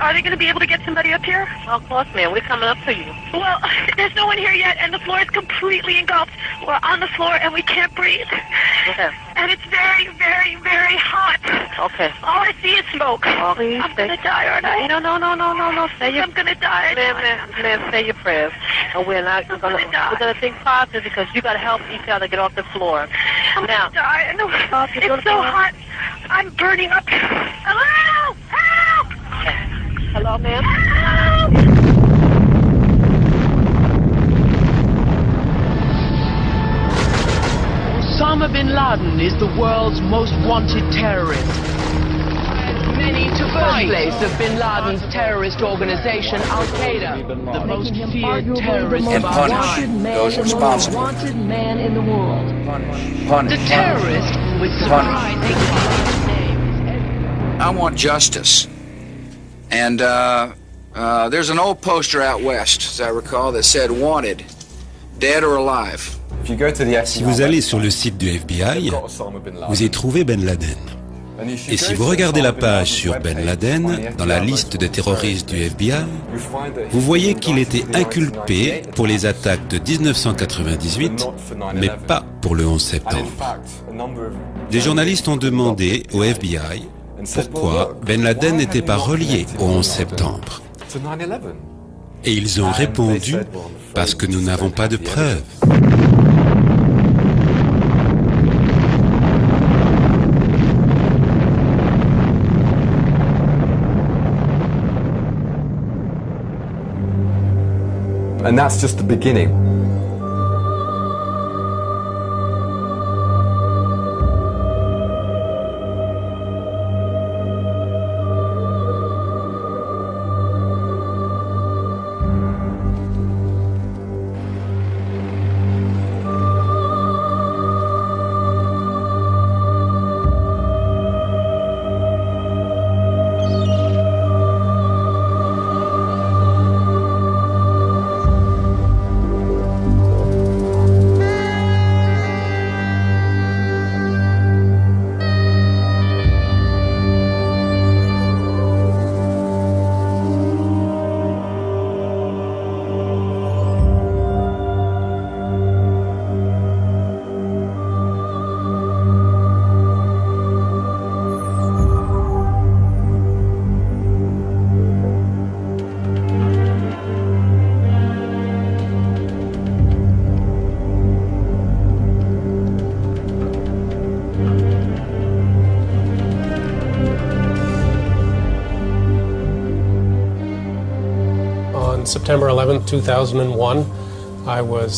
Are they going to be able to get somebody up here? Well, of course, ma'am. We're coming up to you. Well, there's no one here yet, and the floor is completely engulfed. We're on the floor, and we can't breathe. Okay. And it's very, very, very hot. Okay. All I see is smoke. Oh, please I'm going to die, aren't I? No. I'm going to die. Ma'am, say your prayers. And we're gonna think positive because you got to help each other get off the floor. I'm going to die. No, it's so hot. I'm burning up. Hello! Help! Hello, ma'am? Help! Osama bin Laden is the world's most wanted terrorist. Many to fight. Birthplace of bin Laden's terrorist organization, Al-Qaeda, the most feared terrorist of our time. Those responsible. Wanted man in the world. The terrorist with surprising name. I want justice. And there's an old poster out west, as I recall, that said wanted, dead or alive. Si vous allez sur le site du FBI, vous y trouvez Ben Laden. Et si vous regardez la page sur Ben Laden, dans la liste des terroristes du FBI, vous voyez qu'il était inculpé pour les attaques de 1998, mais pas pour le 11 septembre. Des journalistes ont demandé au FBI pourquoi Ben Laden n'était pas relié au 11 septembre. Et ils ont répondu « parce que nous n'avons pas de preuves ». And that's just the beginning.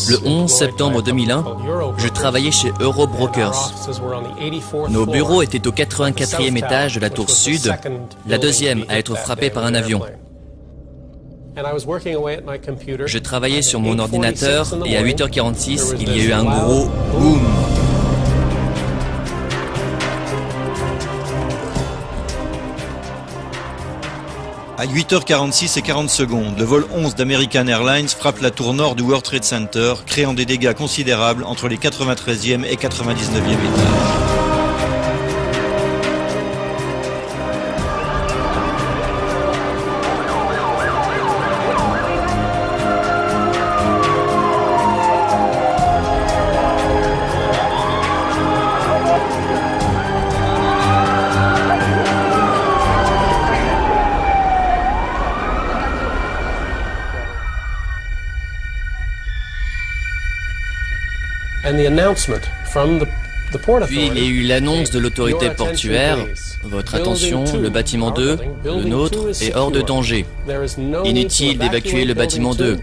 Le 11 septembre 2001, je travaillais chez Eurobrokers. Nos bureaux étaient au 84e étage de la tour sud, la deuxième à être frappée par un avion. Je travaillais sur mon ordinateur et à 8h46, il y a eu un gros boom. À 8h46 et 40 secondes, le vol 11 d'American Airlines frappe la tour nord du World Trade Center, créant des dégâts considérables entre les 93e et 99e étages. Puis il y a eu l'annonce de l'autorité portuaire. Votre attention, le bâtiment 2, le nôtre, est hors de danger. Inutile d'évacuer le bâtiment 2.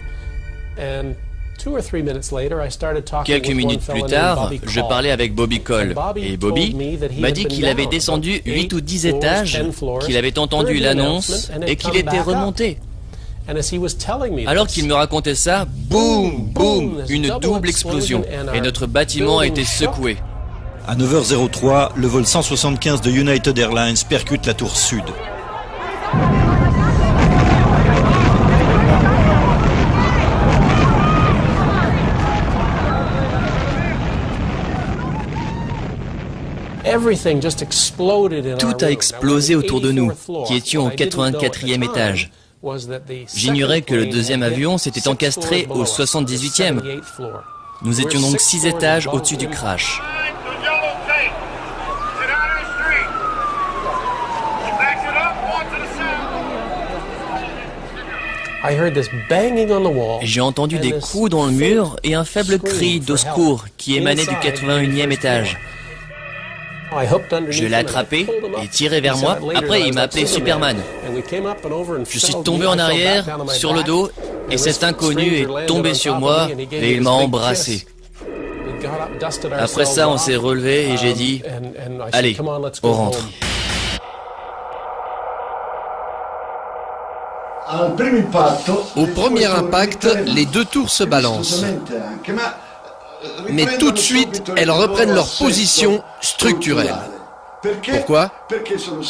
Quelques minutes plus tard, je parlais avec Bobby Cole. Et Bobby m'a dit qu'il avait descendu 8 ou 10 étages, qu'il avait entendu l'annonce et qu'il était remonté. Alors qu'il me racontait ça, boum, boum, une double explosion. Et notre bâtiment a été secoué. À 9h03, le vol 175 de United Airlines percute la tour sud. Tout a explosé autour de nous, qui étions au 84e étage. J'ignorais que le deuxième avion s'était encastré au 78e. Nous étions donc 6 étages au-dessus du crash. J'ai entendu des coups dans le mur et un faible cri d'au secours qui émanait du 81e étage. Je l'ai attrapé et tiré vers moi. Après, il m'a appelé Superman. Je suis tombé en arrière, sur le dos, et cet inconnu est tombé sur moi et il m'a embrassé. Après ça, on s'est relevé et j'ai dit « Allez, on rentre ». Au premier impact, les deux tours se balancent. Mais tout de suite, elles reprennent leur position structurelle. Pourquoi?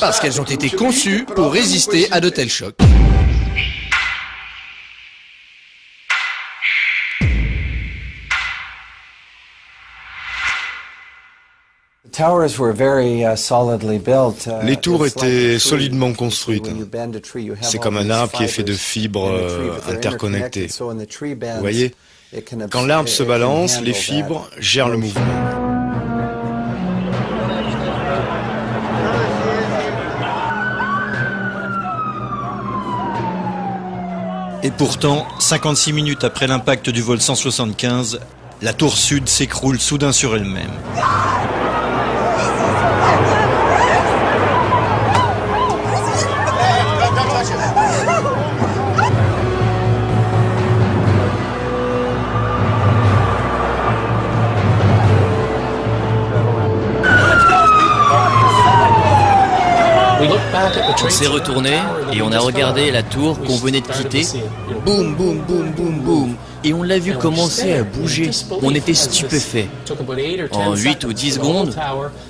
Parce qu'elles ont été conçues pour résister à de tels chocs. Les tours étaient solidement construites. C'est comme un arbre qui est fait de fibres interconnectées. Vous voyez, quand l'arbre se balance, les fibres gèrent le mouvement. Et pourtant, 56 minutes après l'impact du vol 175, la tour sud s'écroule soudain sur elle-même. On s'est retourné et on a regardé la tour qu'on venait de quitter. Boum, boum, boum, boum, boum. Et on l'a vu commencer à bouger. On était stupéfaits. En 8 ou 10 secondes,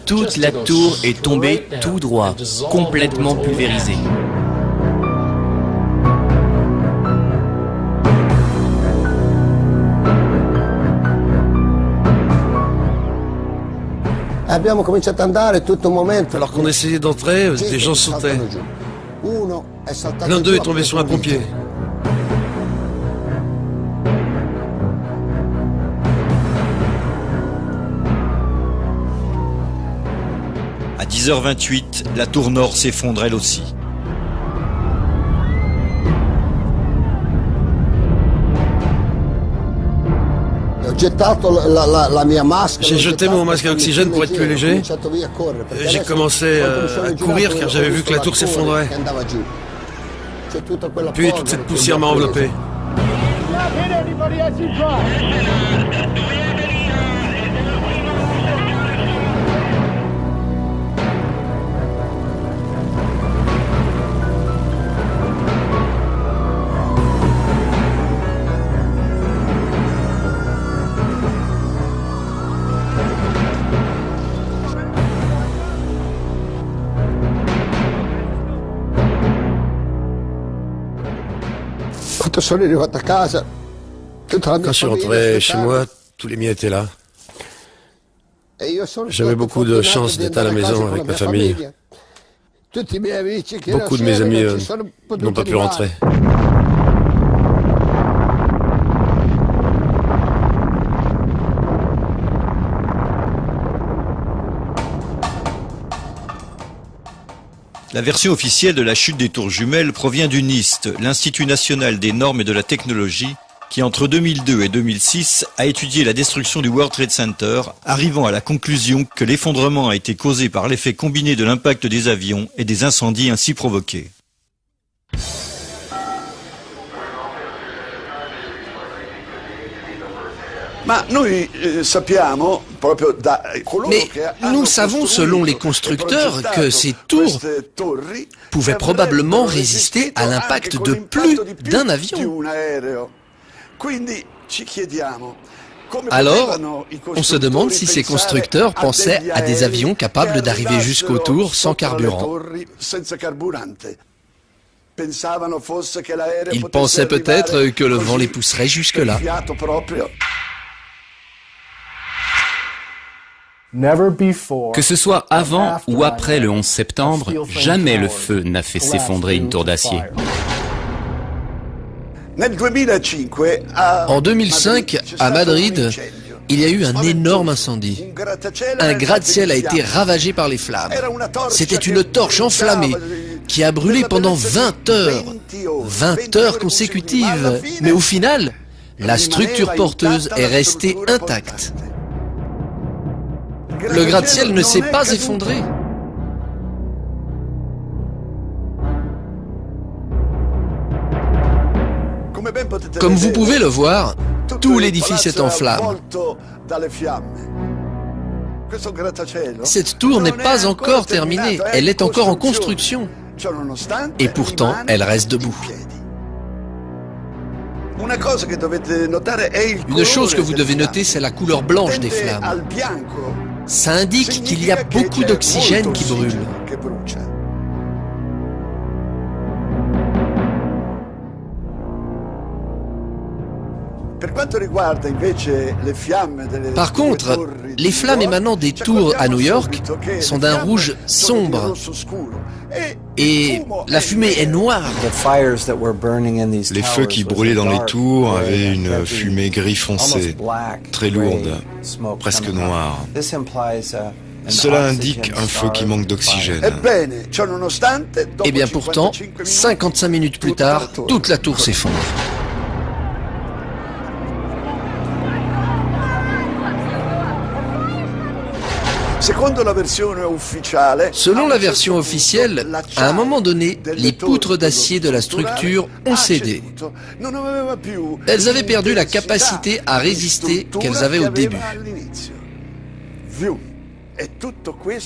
toute la tour est tombée tout droit, complètement pulvérisée. Alors qu'on essayait d'entrer, des gens sautaient. L'un d'eux est tombé sur un pompier. À 10h28, la tour nord s'effondre elle aussi. J'ai jeté mon masque à oxygène pour être plus léger. J'ai commencé à courir car j'avais vu que la tour s'effondrait. Puis toute cette poussière m'a enveloppé. Quand je suis rentré chez moi, tous les miens étaient là. J'avais beaucoup de chance d'être à la maison avec ma famille. Beaucoup de mes amis n'ont pas pu rentrer. La version officielle de la chute des tours jumelles provient du NIST, l'Institut national des normes et de la technologie, qui entre 2002 et 2006 a étudié la destruction du World Trade Center, arrivant à la conclusion que l'effondrement a été causé par l'effet combiné de l'impact des avions et des incendies ainsi provoqués. Mais nous savons, selon les constructeurs, que ces tours pouvaient probablement résister à l'impact de plus d'un avion. Alors, on se demande si ces constructeurs pensaient à des avions capables d'arriver jusqu'aux tours sans carburant. Ils pensaient peut-être que le vent les pousserait jusque-là. Que ce soit avant ou après le 11 septembre, jamais le feu n'a fait s'effondrer une tour d'acier. En 2005, à Madrid, il y a eu un énorme incendie. Un gratte-ciel a été ravagé par les flammes. C'était une torche enflammée qui a brûlé pendant 20 heures. 20 heures consécutives. Mais au final, la structure porteuse est restée intacte. Le gratte-ciel ne s'est pas effondré. Comme vous pouvez le voir, tout l'édifice est en flammes. Cette tour n'est pas encore terminée, elle est encore en construction. Et pourtant, elle reste debout. Une chose que vous devez noter, c'est la couleur blanche des flammes. Ça indique qu'il y a beaucoup d'oxygène qui brûle. Par contre, les flammes émanant des tours à New York sont d'un rouge sombre. Et la fumée est noire. Les feux qui brûlaient dans les tours avaient une fumée gris foncé, très lourde, presque noire. Cela indique un feu qui manque d'oxygène. Et bien pourtant, 55 minutes plus tard, toute la tour s'effondre. Selon la version officielle, à un moment donné, les poutres d'acier de la structure ont cédé. Elles avaient perdu la capacité à résister qu'elles avaient au début.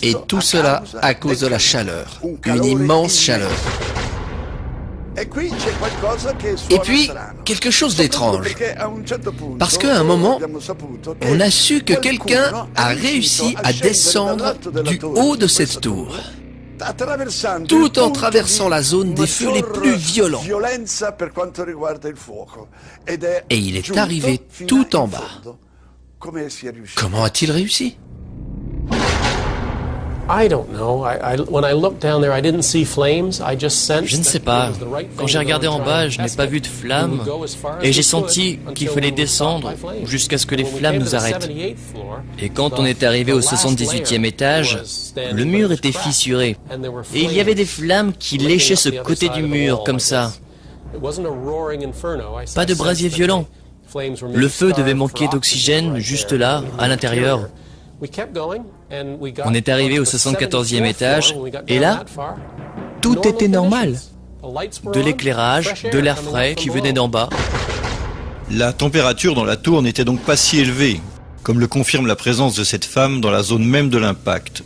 Et tout cela à cause de la chaleur, une immense chaleur. Et puis, quelque chose d'étrange. Parce qu'à un moment, on a su que quelqu'un a réussi à descendre du haut de cette tour, tout en traversant la zone des feux les plus violents. Et il est arrivé tout en bas. Comment a-t-il réussi ? Je ne sais pas. Quand j'ai regardé en bas, je n'ai pas vu de flammes et j'ai senti qu'il fallait descendre jusqu'à ce que les flammes nous arrêtent. Et quand on est arrivé au 78e étage, le mur était fissuré et il y avait des flammes qui léchaient ce côté du mur comme ça. Pas de brasier violent. Le feu devait manquer d'oxygène juste là, à l'intérieur. On est arrivé au 74e étage et là, tout était normal. De l'éclairage, de l'air frais qui venait d'en bas. La température dans la tour n'était donc pas si élevée, comme le confirme la présence de cette femme dans la zone même de l'impact.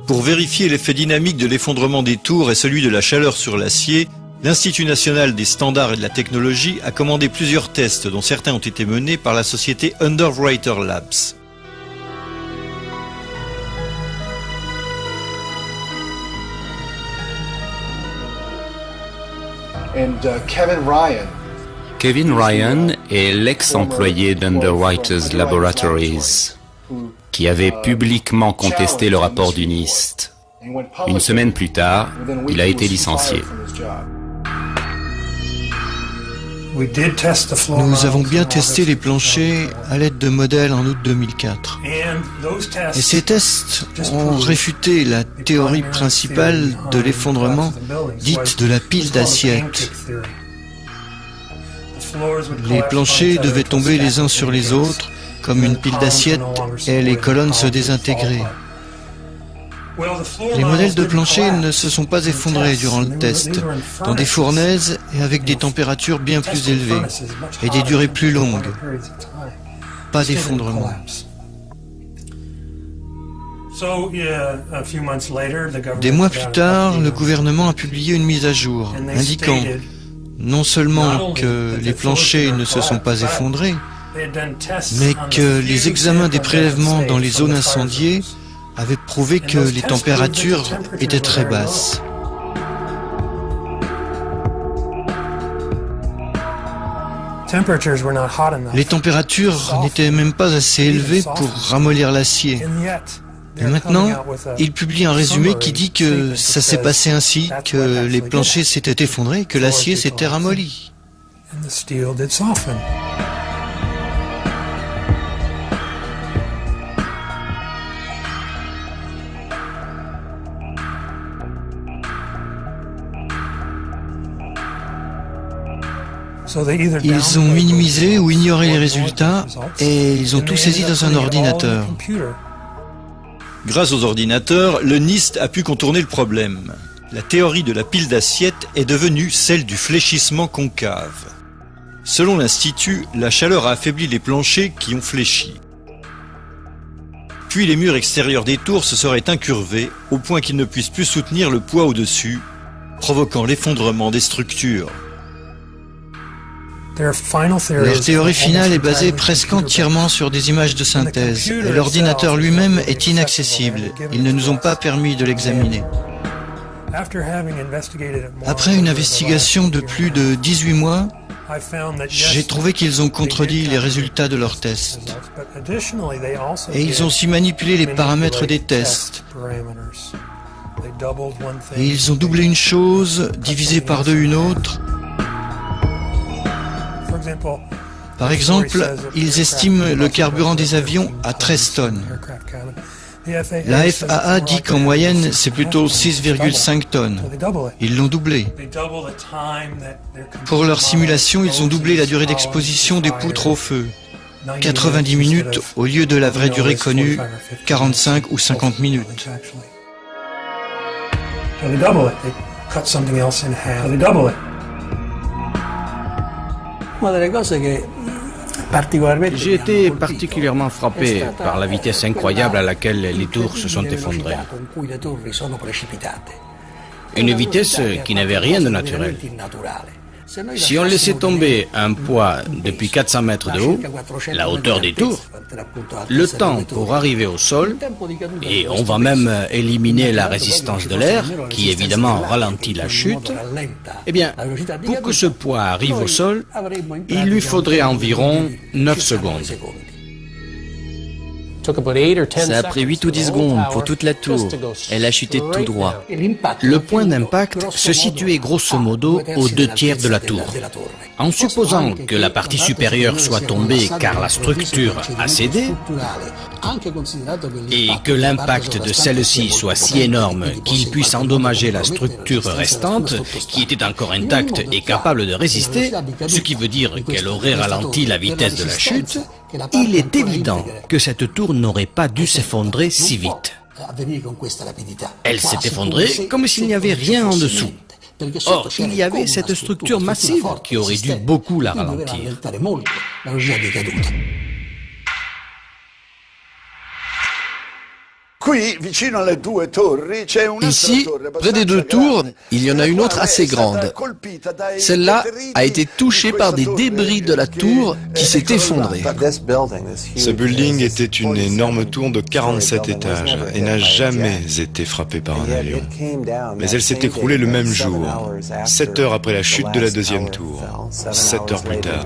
Pour vérifier l'effet dynamique de l'effondrement des tours et celui de la chaleur sur l'acier, l'Institut national des standards et de la technologie a commandé plusieurs tests dont certains ont été menés par la société Underwriter Labs. Kevin Ryan est l'ex-employé d'Underwriters Laboratories, qui avait publiquement contesté le rapport du NIST. Une semaine plus tard, il a été licencié. Nous avons bien testé les planchers à l'aide de modèles en août 2004. Et ces tests ont réfuté la théorie principale de l'effondrement, dite de la pile d'assiettes. Les planchers devaient tomber les uns sur les autres, comme une pile d'assiettes, et les colonnes se désintégraient. Les modèles de plancher ne se sont pas effondrés durant le test, dans des fournaises et avec des températures bien plus élevées et des durées plus longues. Pas d'effondrement. Des mois plus tard, le gouvernement a publié une mise à jour indiquant non seulement que les planchers ne se sont pas effondrés, mais que les examens des prélèvements dans les zones incendiées avaient prouvé que les températures étaient très basses. Les températures n'étaient même pas assez élevées pour ramollir l'acier. Et maintenant, il publie un résumé qui dit que ça s'est passé ainsi, que les planchers s'étaient effondrés, que l'acier s'était ramolli. Ils ont minimisé ou ignoré les résultats et ils ont tout saisi dans un ordinateur. Grâce aux ordinateurs, le NIST a pu contourner le problème. La théorie de la pile d'assiettes est devenue celle du fléchissement concave. Selon l'Institut, la chaleur a affaibli les planchers qui ont fléchi. Puis les murs extérieurs des tours se seraient incurvés au point qu'ils ne puissent plus soutenir le poids au-dessus, provoquant l'effondrement des structures. Leur théorie finale est basée presque entièrement sur des images de synthèse, et l'ordinateur lui-même est inaccessible. Ils ne nous ont pas permis de l'examiner. Après une investigation de plus de 18 mois, j'ai trouvé qu'ils ont contredit les résultats de leurs tests. Et ils ont aussi manipulé les paramètres des tests. Et ils ont doublé une chose, divisé par deux une autre. Par exemple, ils estiment le carburant des avions à 13 tonnes. La FAA dit qu'en moyenne, c'est plutôt 6,5 tonnes. Ils l'ont doublé. Pour leur simulation, ils ont doublé la durée d'exposition des poutres au feu. 90 minutes au lieu de la vraie durée connue, 45 ou 50 minutes. J'ai été particulièrement frappé par la vitesse incroyable à laquelle les tours se sont effondrées. Une vitesse qui n'avait rien de naturel. Si on laissait tomber un poids depuis 400 mètres de haut, la hauteur des tours, le temps pour arriver au sol, et on va même éliminer la résistance de l'air, qui évidemment ralentit la chute, eh bien, pour que ce poids arrive au sol, il lui faudrait environ 9 secondes. Ça a pris 8 ou 10 secondes pour toute la tour. Elle a chuté tout droit. Le point d'impact se situait grosso modo aux 2/3 de la tour. En supposant que la partie supérieure soit tombée car la structure a cédé, et que l'impact de celle-ci soit si énorme qu'il puisse endommager la structure restante, qui était encore intacte et capable de résister, ce qui veut dire qu'elle aurait ralenti la vitesse de la chute, il est évident que cette tour n'aurait pas dû s'effondrer si vite. Elle s'est effondrée comme s'il n'y avait rien en dessous. Or, il y avait cette structure massive qui aurait dû beaucoup la ralentir. Ici, près des deux tours, il y en a une autre assez grande. Celle-là a été touchée par des débris de la tour qui s'est effondrée. Ce building était une énorme tour de 47 étages et n'a jamais été frappée par un avion. Mais elle s'est écroulée le même jour, 7 heures après la chute de la deuxième tour, 7 heures plus tard.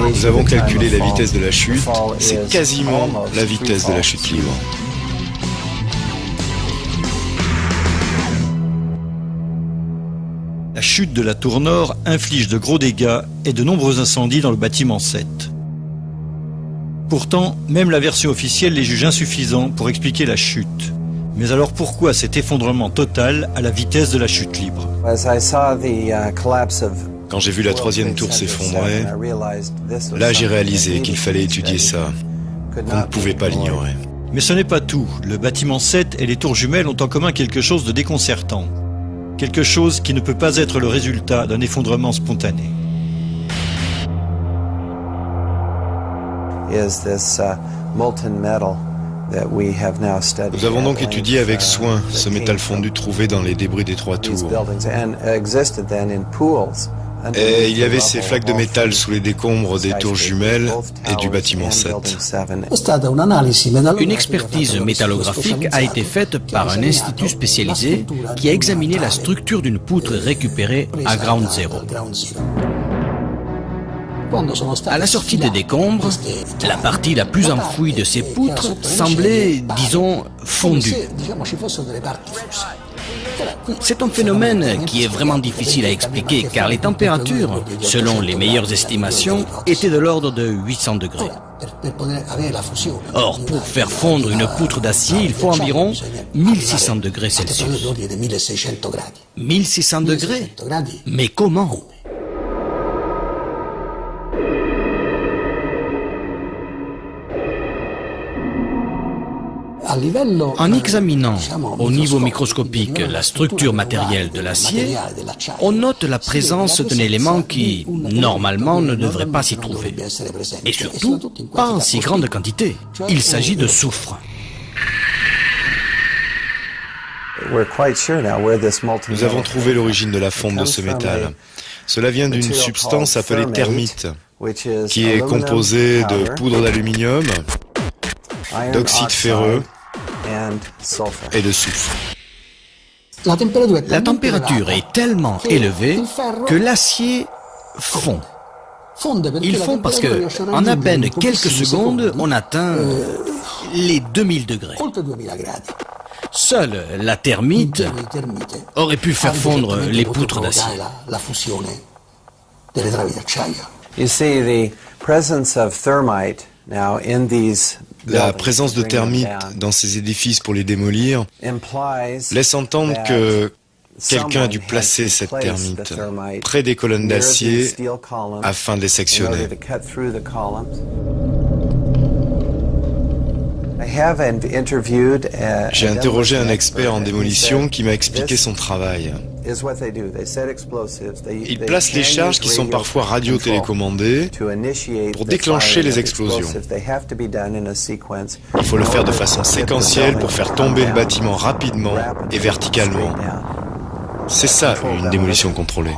Nous avons calculé la vitesse de la chute, c'est quasiment la vitesse de la chute libre. La chute de la tour nord inflige de gros dégâts et de nombreux incendies dans le bâtiment 7. Pourtant, même la version officielle les juge insuffisants pour expliquer la chute. Mais alors pourquoi cet effondrement total à la vitesse de la chute libre? Quand j'ai vu la troisième tour s'effondrer, là j'ai réalisé qu'il fallait étudier ça, qu'on ne pouvait pas l'ignorer. Mais ce n'est pas tout. Le bâtiment 7 et les tours jumelles ont en commun quelque chose de déconcertant. Quelque chose qui ne peut pas être le résultat d'un effondrement spontané. Nous avons donc étudié avec soin ce métal fondu trouvé dans les débris des trois tours. Et il y avait ces flaques de métal sous les décombres des tours jumelles et du bâtiment 7. Une expertise métallographique a été faite par un institut spécialisé qui a examiné la structure d'une poutre récupérée à Ground Zero. À la sortie des décombres, la partie la plus enfouie de ces poutres semblait, disons, fondue. C'est un phénomène qui est vraiment difficile à expliquer car les températures, selon les meilleures estimations, étaient de l'ordre de 800 degrés. Or, pour faire fondre une poutre d'acier, il faut environ 1600 degrés Celsius. 1600 degrés? Mais comment? En examinant au niveau microscopique la structure matérielle de l'acier, on note la présence d'un élément qui, normalement, ne devrait pas s'y trouver. Et surtout, pas en si grande quantité. Il s'agit de soufre. Nous avons trouvé l'origine de la fonte de ce métal. Cela vient d'une substance appelée thermite, qui est composée de poudre d'aluminium, d'oxyde ferreux et de soufre. La température est tellement élevée que l'acier fond. Il fond parce que, en à peine quelques secondes, on atteint les 2000 degrés. Seule la thermite aurait pu faire fondre les poutres d'acier. La présence de termites dans ces édifices pour les démolir laisse entendre que quelqu'un a dû placer cette termite près des colonnes d'acier afin de les sectionner. J'ai interrogé un expert en démolition qui m'a expliqué son travail. Ils placent les charges qui sont parfois radio-télécommandées pour déclencher les explosions. Il faut le faire de façon séquentielle pour faire tomber le bâtiment rapidement et verticalement. C'est ça, une démolition contrôlée.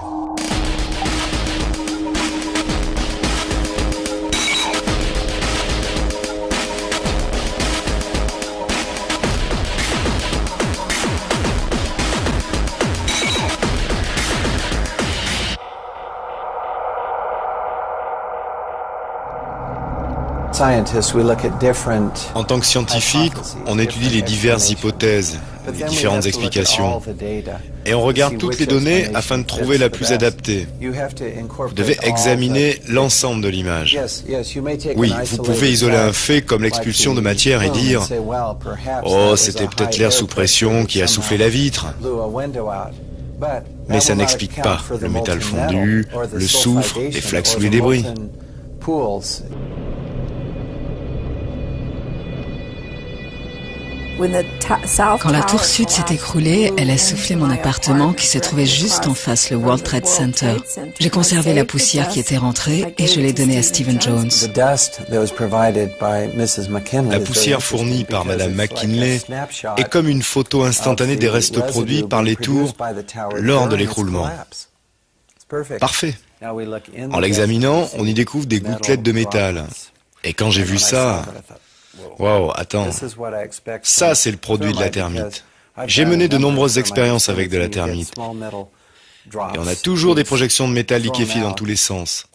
En tant que scientifique, on étudie les diverses hypothèses, les différentes explications, et on regarde toutes les données afin de trouver la plus adaptée. Vous devez examiner l'ensemble de l'image. Oui, vous pouvez isoler un fait comme l'expulsion de matière et dire « Oh, c'était peut-être l'air sous pression qui a soufflé la vitre ». Mais ça n'explique pas le métal fondu, le soufre, les flaques sous les débris. Quand la tour sud s'est écroulée, elle a soufflé mon appartement qui se trouvait juste en face, le World Trade Center. J'ai conservé la poussière qui était rentrée et je l'ai donnée à Stephen Jones. La poussière fournie par Madame McKinley est comme une photo instantanée des restes produits par les tours lors de l'écroulement. Parfait. En l'examinant, on y découvre des gouttelettes de métal. Et quand j'ai vu ça... Wow, attends. Ça, c'est le produit de la thermite. J'ai mené de nombreuses expériences avec de la thermite. Et on a toujours des projections de métal liquéfié dans tous les sens.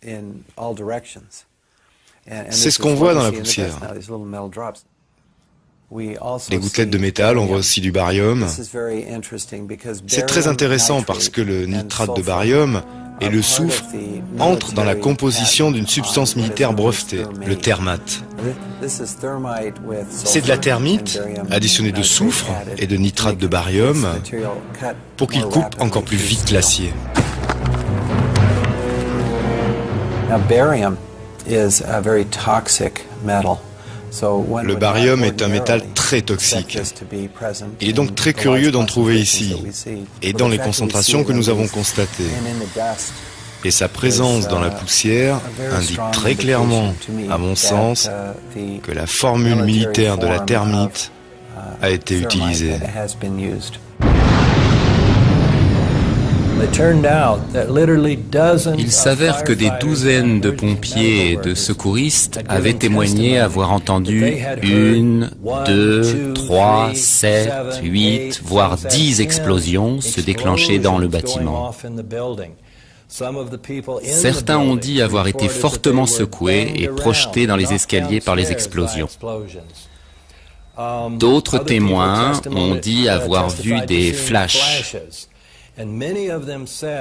C'est ce qu'on voit dans la poussière. Les gouttelettes de métal, on voit aussi du barium. C'est très intéressant parce que le nitrate de barium et le soufre entrent dans la composition d'une substance militaire brevetée, le thermate. C'est de la thermite additionnée de soufre et de nitrate de barium pour qu'il coupe encore plus vite l'acier. Le barium est un métal très toxique. Il est donc très curieux d'en trouver ici et dans les concentrations que nous avons constatées. Et sa présence dans la poussière indique très clairement, à mon sens, que la formule militaire de la thermite a été utilisée. Il s'avère que des douzaines de pompiers et de secouristes avaient témoigné avoir entendu 1, 2, 3, 7, 8, voire 10 explosions se déclencher dans le bâtiment. Certains ont dit avoir été fortement secoués et projetés dans les escaliers par les explosions. D'autres témoins ont dit avoir vu des flashs.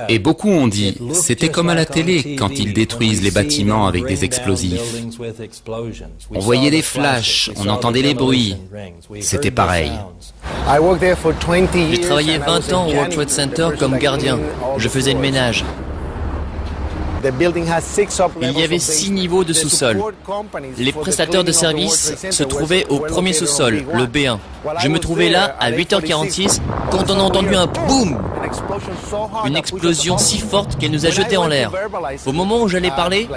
Et beaucoup ont dit, c'était comme à la télé quand ils détruisent les bâtiments avec des explosifs. On voyait des flashs, on entendait les bruits. C'était pareil. J'ai travaillé 20 ans au World Trade Center comme gardien. Je faisais le ménage. Il y avait 6 niveaux de sous-sol. Les prestataires de services se trouvaient au premier sous-sol, le B1. Je me trouvais là à 8h46 quand on a entendu un boum. Une explosion si forte qu'elle nous a jetés en l'air. Au moment où j'allais parler,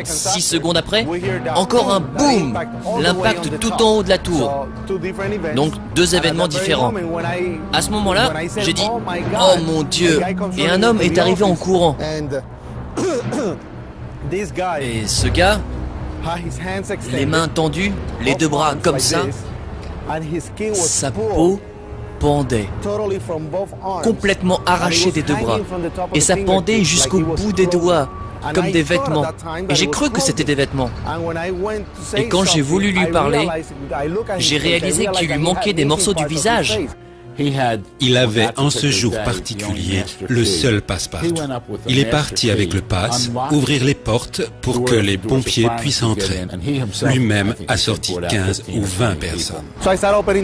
6 secondes après, encore un boum. L'impact tout en haut de la tour. Donc 2 événements différents. À ce moment-là, j'ai dit « Oh mon Dieu !» Et un homme est arrivé en courant. Et ce gars, les mains tendues, les 2 bras comme ça, sa peau pendait, complètement arrachée des 2 bras. Et ça pendait jusqu'au bout des doigts, comme des vêtements. Et j'ai cru que c'était des vêtements. Et quand j'ai voulu lui parler, j'ai réalisé qu'il lui manquait des morceaux du visage. Il avait en ce jour particulier le seul passe-partout. Il est parti avec le pass ouvrir les portes pour que les pompiers puissent entrer. Lui-même a sorti 15 ou 20 personnes.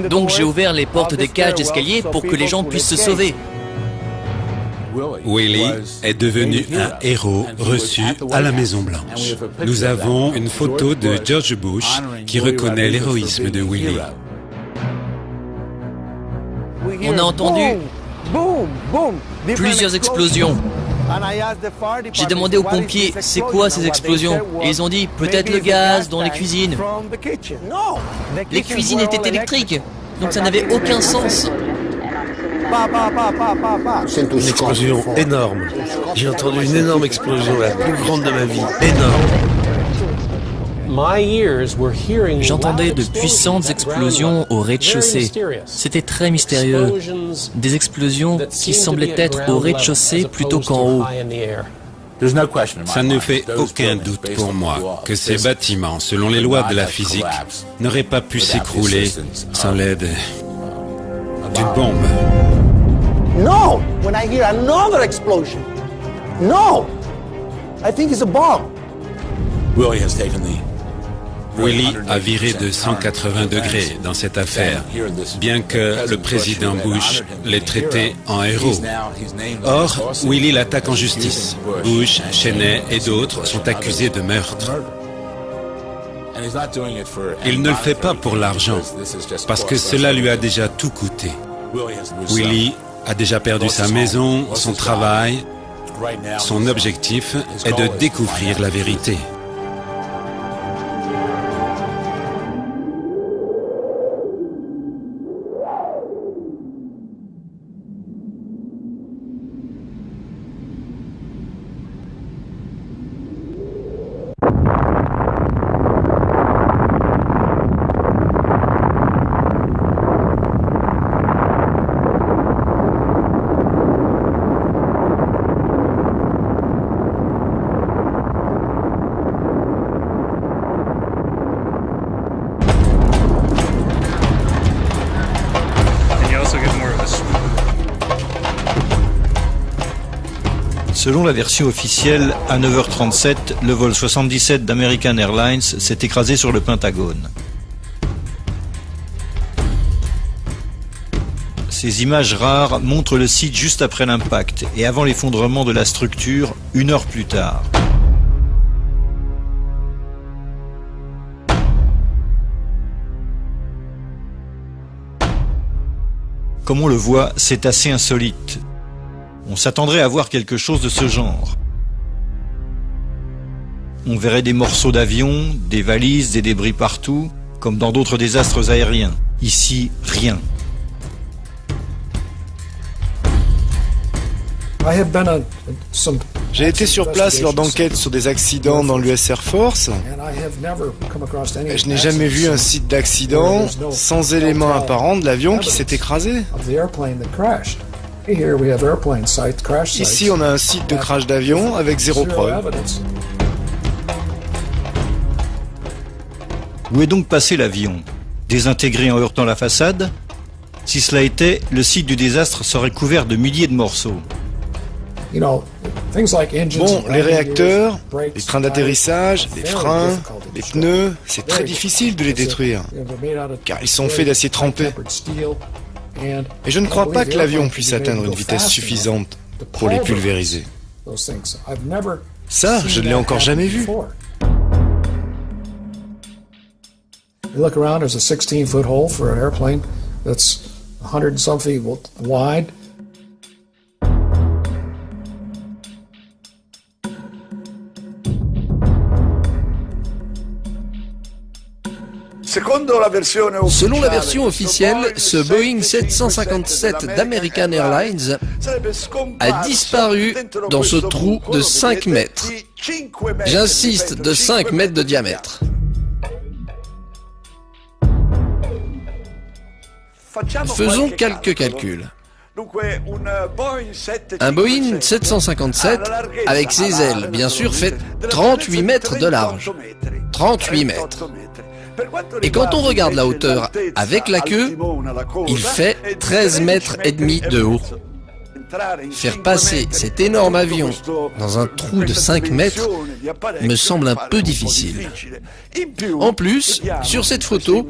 Donc j'ai ouvert les portes des cages d'escalier pour que les gens puissent se sauver. Willie est devenu un héros reçu à la Maison-Blanche. Nous avons une photo de George Bush qui reconnaît l'héroïsme de Willie. On a entendu plusieurs explosions. J'ai demandé aux pompiers, c'est quoi ces explosions? Et ils ont dit, peut-être le gaz dans les cuisines. Les cuisines étaient électriques, donc ça n'avait aucun sens. Une explosion énorme. J'ai entendu une énorme explosion, la plus grande de ma vie. Énorme. J'entendais de puissantes explosions au rez-de-chaussée. C'était très mystérieux. Des explosions qui semblaient être au rez-de-chaussée plutôt qu'en haut. Ça ne fait aucun doute pour moi que ces bâtiments, selon les lois de la physique, n'auraient pas pu s'écrouler sans l'aide d'une bombe. No! When I hear another explosion. No! I think it's a bomb. Willie a viré de 180 degrés dans cette affaire, bien que le président Bush l'ait traité en héros. Or, Willie l'attaque en justice. Bush, Cheney et d'autres sont accusés de meurtre. Il ne le fait pas pour l'argent, parce que cela lui a déjà tout coûté. Willie a déjà perdu sa maison, son travail. Son objectif est de découvrir la vérité. Selon la version officielle, à 9h37, le vol 77 d'American Airlines s'est écrasé sur le Pentagone. Ces images rares montrent le site juste après l'impact et avant l'effondrement de la structure, 1 heure plus tard. Comme on le voit, c'est assez insolite. On s'attendrait à voir quelque chose de ce genre. On verrait des morceaux d'avion, des valises, des débris partout, comme dans d'autres désastres aériens. Ici, rien. J'ai été sur place lors d'enquêtes sur des accidents dans l'US Air Force et je n'ai jamais vu un site d'accident sans élément apparent de l'avion qui s'est écrasé. Ici, on a un site de crash d'avion avec zéro preuve. Où est donc passé l'avion? Désintégré en heurtant la façade? Si cela était, le site du désastre serait couvert de milliers de morceaux. Bon, les réacteurs, les trains d'atterrissage, les freins, les pneus, c'est très difficile de les détruire, car ils sont faits d'acier trempé. Et je ne crois pas que l'avion puisse atteindre une vitesse suffisante pour les pulvériser. Ça, je ne l'ai encore jamais vu. You look around, there's a 16-foot hole for an airplane that's 100 and some feet wide. Selon la version officielle, ce Boeing 757 d'American Airlines a disparu dans ce trou de 5 mètres. J'insiste, de 5 mètres de diamètre. Faisons quelques calculs. Un Boeing 757, avec ses ailes, bien sûr, fait 38 mètres de large. 38 mètres. Et quand on regarde la hauteur avec la queue, il fait 13 mètres et demi de haut. Faire passer cet énorme avion dans un trou de 5 mètres me semble un peu difficile. En plus, sur cette photo,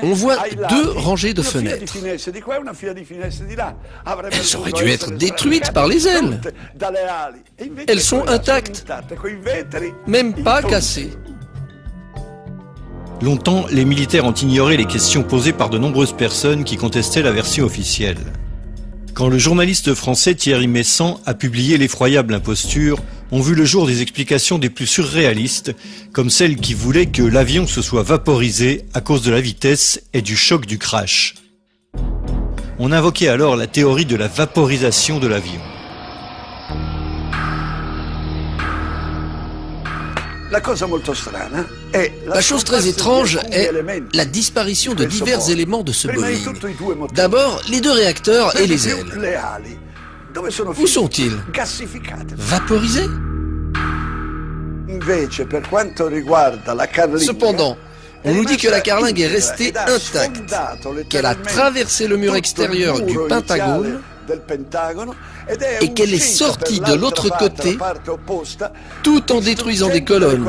on voit 2 rangées de fenêtres. Elles auraient dû être détruites par les ailes. Elles sont intactes, même pas cassées. Longtemps, les militaires ont ignoré les questions posées par de nombreuses personnes qui contestaient la version officielle. Quand le journaliste français Thierry Messant a publié l'effroyable imposture, ont vu le jour des explications des plus surréalistes, comme celle qui voulait que l'avion se soit vaporisé à cause de la vitesse et du choc du crash. On invoquait alors la théorie de la vaporisation de l'avion. La chose très étrange est la disparition de divers éléments de ce Boeing. D'abord, les 2 réacteurs et les ailes. Où sont-ils? Vaporisés? Cependant, on nous dit que la carlingue est restée intacte, qu'elle a traversé le mur extérieur du Pentagone et qu'elle est sortie de l'autre côté tout en détruisant des colonnes.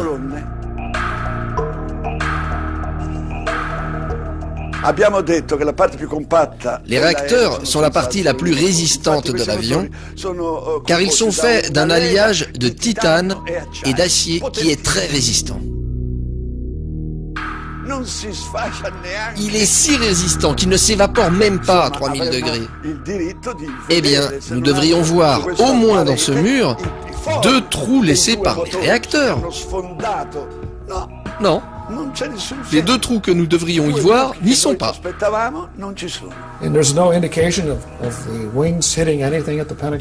Les réacteurs sont la partie la plus résistante de l'avion car ils sont faits d'un alliage de titane et d'acier qui est très résistant. Il est si résistant qu'il ne s'évapore même pas à 3000 degrés. Eh bien, nous devrions voir, au moins dans ce mur, 2 trous laissés par les réacteurs. Non. Les 2 trous que nous devrions y voir n'y sont pas. Il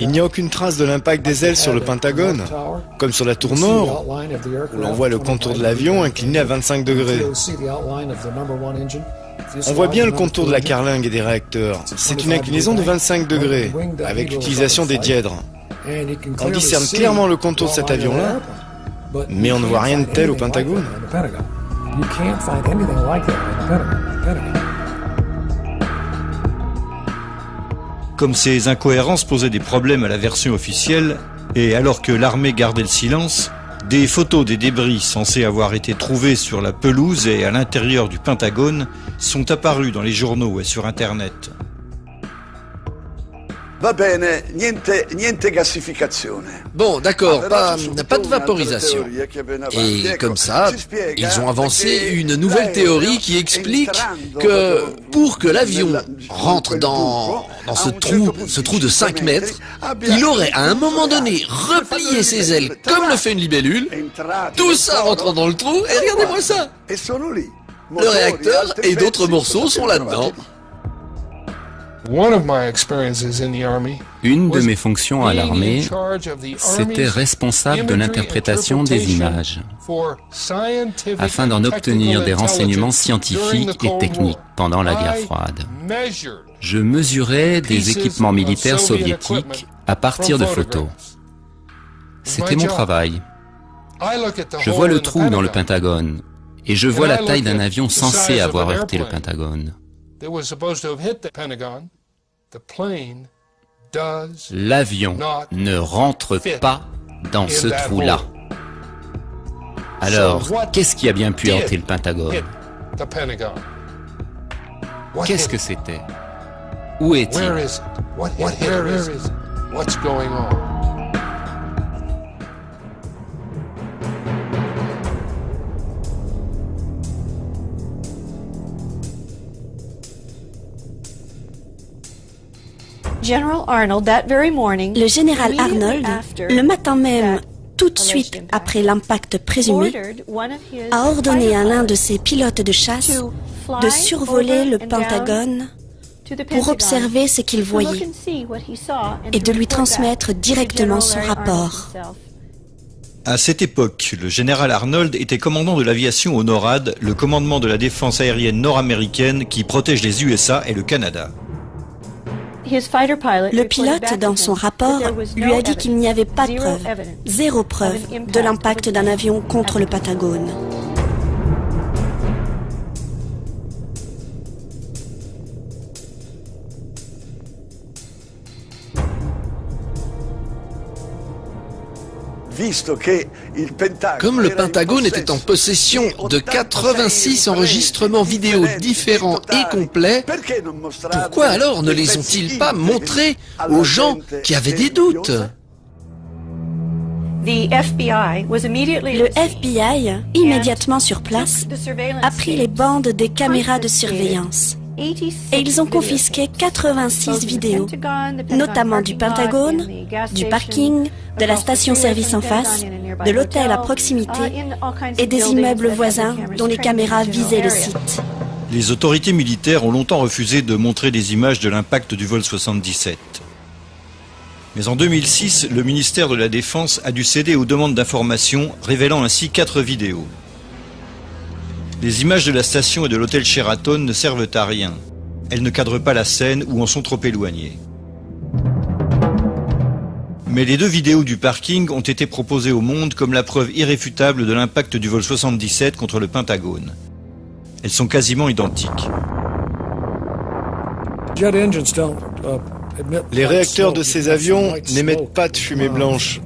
n'y a aucune trace de l'impact des ailes sur le Pentagone, comme sur la tour nord, où l'on voit le contour de l'avion incliné à 25 degrés. On voit bien le contour de la carlingue et des réacteurs. C'est une inclinaison de 25 degrés, avec l'utilisation des dièdres. On discerne clairement le contour de cet avion-là, mais on ne voit rien de tel au Pentagone. Comme ces incohérences posaient des problèmes à la version officielle, et alors que l'armée gardait le silence, des photos des débris censés avoir été trouvés sur la pelouse et à l'intérieur du Pentagone sont apparues dans les journaux et sur Internet. Bon, d'accord, pas de vaporisation. Et comme ça, ils ont avancé une nouvelle théorie qui explique que pour que l'avion rentre dans ce trou de 5 mètres, il aurait à un moment donné replié ses ailes comme le fait une libellule, tout ça rentrant dans le trou, et regardez-moi ça! Le réacteur et d'autres morceaux sont là-dedans. Une de mes fonctions à l'armée, c'était responsable de l'interprétation des images, afin d'en obtenir des renseignements scientifiques et techniques pendant la guerre froide. Je mesurais des équipements militaires soviétiques à partir de photos. C'était mon travail. Je vois le trou dans le Pentagone, et je vois la taille d'un avion censé avoir heurté le Pentagone. L'avion ne rentre pas dans ce trou-là. Alors, qu'est-ce qui a bien pu heurter le Pentagone? Qu'est-ce que c'était? Où est-il? Le général Arnold, le matin même, tout de suite après l'impact présumé, a ordonné à l'un de ses pilotes de chasse de survoler le Pentagone pour observer ce qu'il voyait et de lui transmettre directement son rapport. À cette époque, le général Arnold était commandant de l'aviation au NORAD, le commandement de la défense aérienne nord-américaine qui protège les USA et le Canada. Le pilote, dans son rapport, lui a dit qu'il n'y avait pas de preuve, zéro preuve, de l'impact d'un avion contre le Pentagone. Comme le Pentagone était en possession de 86 enregistrements vidéo différents et complets, pourquoi alors ne les ont-ils pas montrés aux gens qui avaient des doutes? Le FBI, immédiatement sur place, a pris les bandes des caméras de surveillance. Et ils ont confisqué 86 vidéos, notamment du Pentagone, du parking, de la station-service en face, de l'hôtel à proximité et des immeubles voisins dont les caméras visaient le site. Les autorités militaires ont longtemps refusé de montrer des images de l'impact du vol 77. Mais en 2006, le ministère de la Défense a dû céder aux demandes d'information, révélant ainsi 4 vidéos. Les images de la station et de l'hôtel Sheraton ne servent à rien. Elles ne cadrent pas la scène ou en sont trop éloignées. Mais les 2 vidéos du parking ont été proposées au monde comme la preuve irréfutable de l'impact du vol 77 contre le Pentagone. Elles sont quasiment identiques. Les réacteurs de ces avions n'émettent pas de fumée blanche,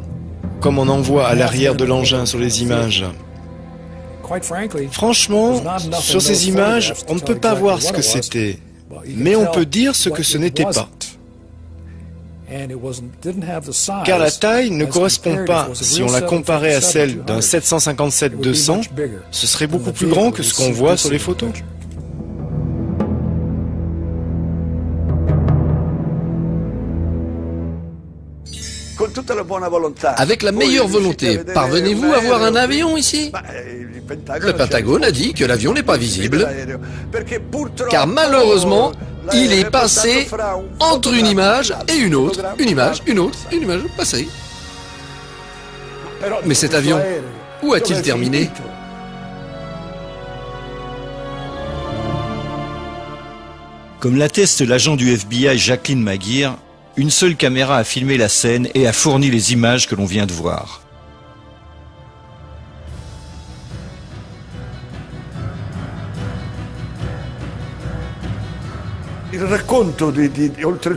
comme on en voit à l'arrière de l'engin sur les images. Franchement, sur ces images, on ne peut pas voir ce que c'était, mais on peut dire ce que ce n'était pas. Car la taille ne correspond pas, si on la comparait à celle d'un 757-200, ce serait beaucoup plus grand que ce qu'on voit sur les photos. Avec la meilleure volonté, parvenez-vous à voir un avion ici? Le Pentagone a dit que l'avion n'est pas visible, car malheureusement, il est passé entre une image et une autre, une image passée. Mais cet avion, où a-t-il terminé? Comme l'atteste l'agent du FBI Jacqueline Maguire, une seule caméra a filmé la scène et a fourni les images que l'on vient de voir.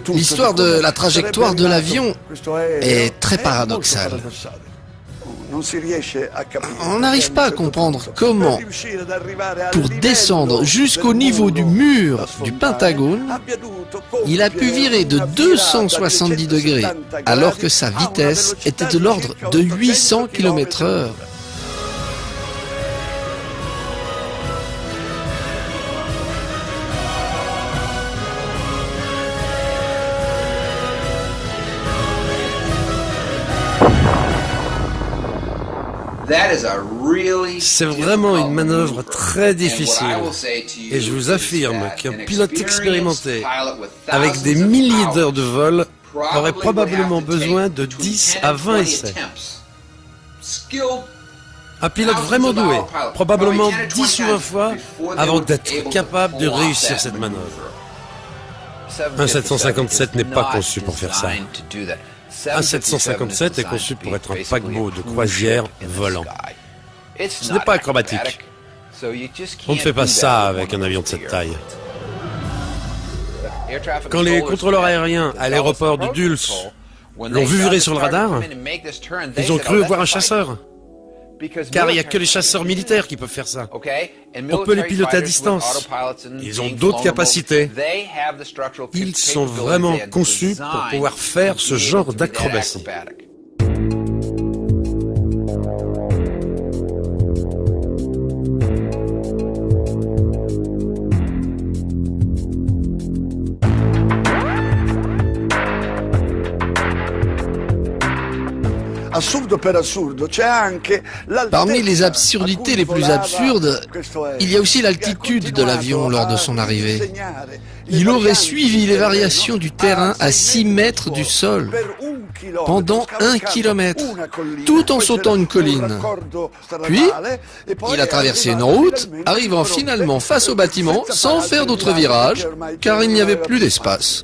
L'histoire de la trajectoire de l'avion est très paradoxale. On n'arrive pas à comprendre comment, pour descendre jusqu'au niveau du mur du Pentagone, Il a pu virer de 270 degrés alors que sa vitesse était de l'ordre de 800 km/h. C'est vraiment une manœuvre très difficile. Et je vous affirme qu'un pilote expérimenté, avec des milliers d'heures de vol, aurait probablement besoin de 10 à 20 essais. Un pilote vraiment doué, probablement 10 ou 20 fois, avant d'être capable de réussir cette manœuvre. Un 757 n'est pas conçu pour faire ça. Un 757 est conçu pour être un paquebot de croisière volant. Ce n'est pas acrobatique. On ne fait pas ça avec un avion de cette taille. Quand les contrôleurs aériens à l'aéroport de Dulles l'ont vu virer sur le radar, ils ont cru voir un chasseur. Car il n'y a que les chasseurs militaires qui peuvent faire ça. On peut les piloter à distance. Ils ont d'autres capacités. Ils sont vraiment conçus pour pouvoir faire ce genre d'acrobatie. Parmi les absurdités les plus absurdes, il y a aussi l'altitude de l'avion lors de son arrivée. Il aurait suivi les variations du terrain à 6 mètres du sol, pendant 1 kilomètre, tout en sautant une colline. Puis, il a traversé une route, arrivant finalement face au bâtiment sans faire d'autres virages, car il n'y avait plus d'espace.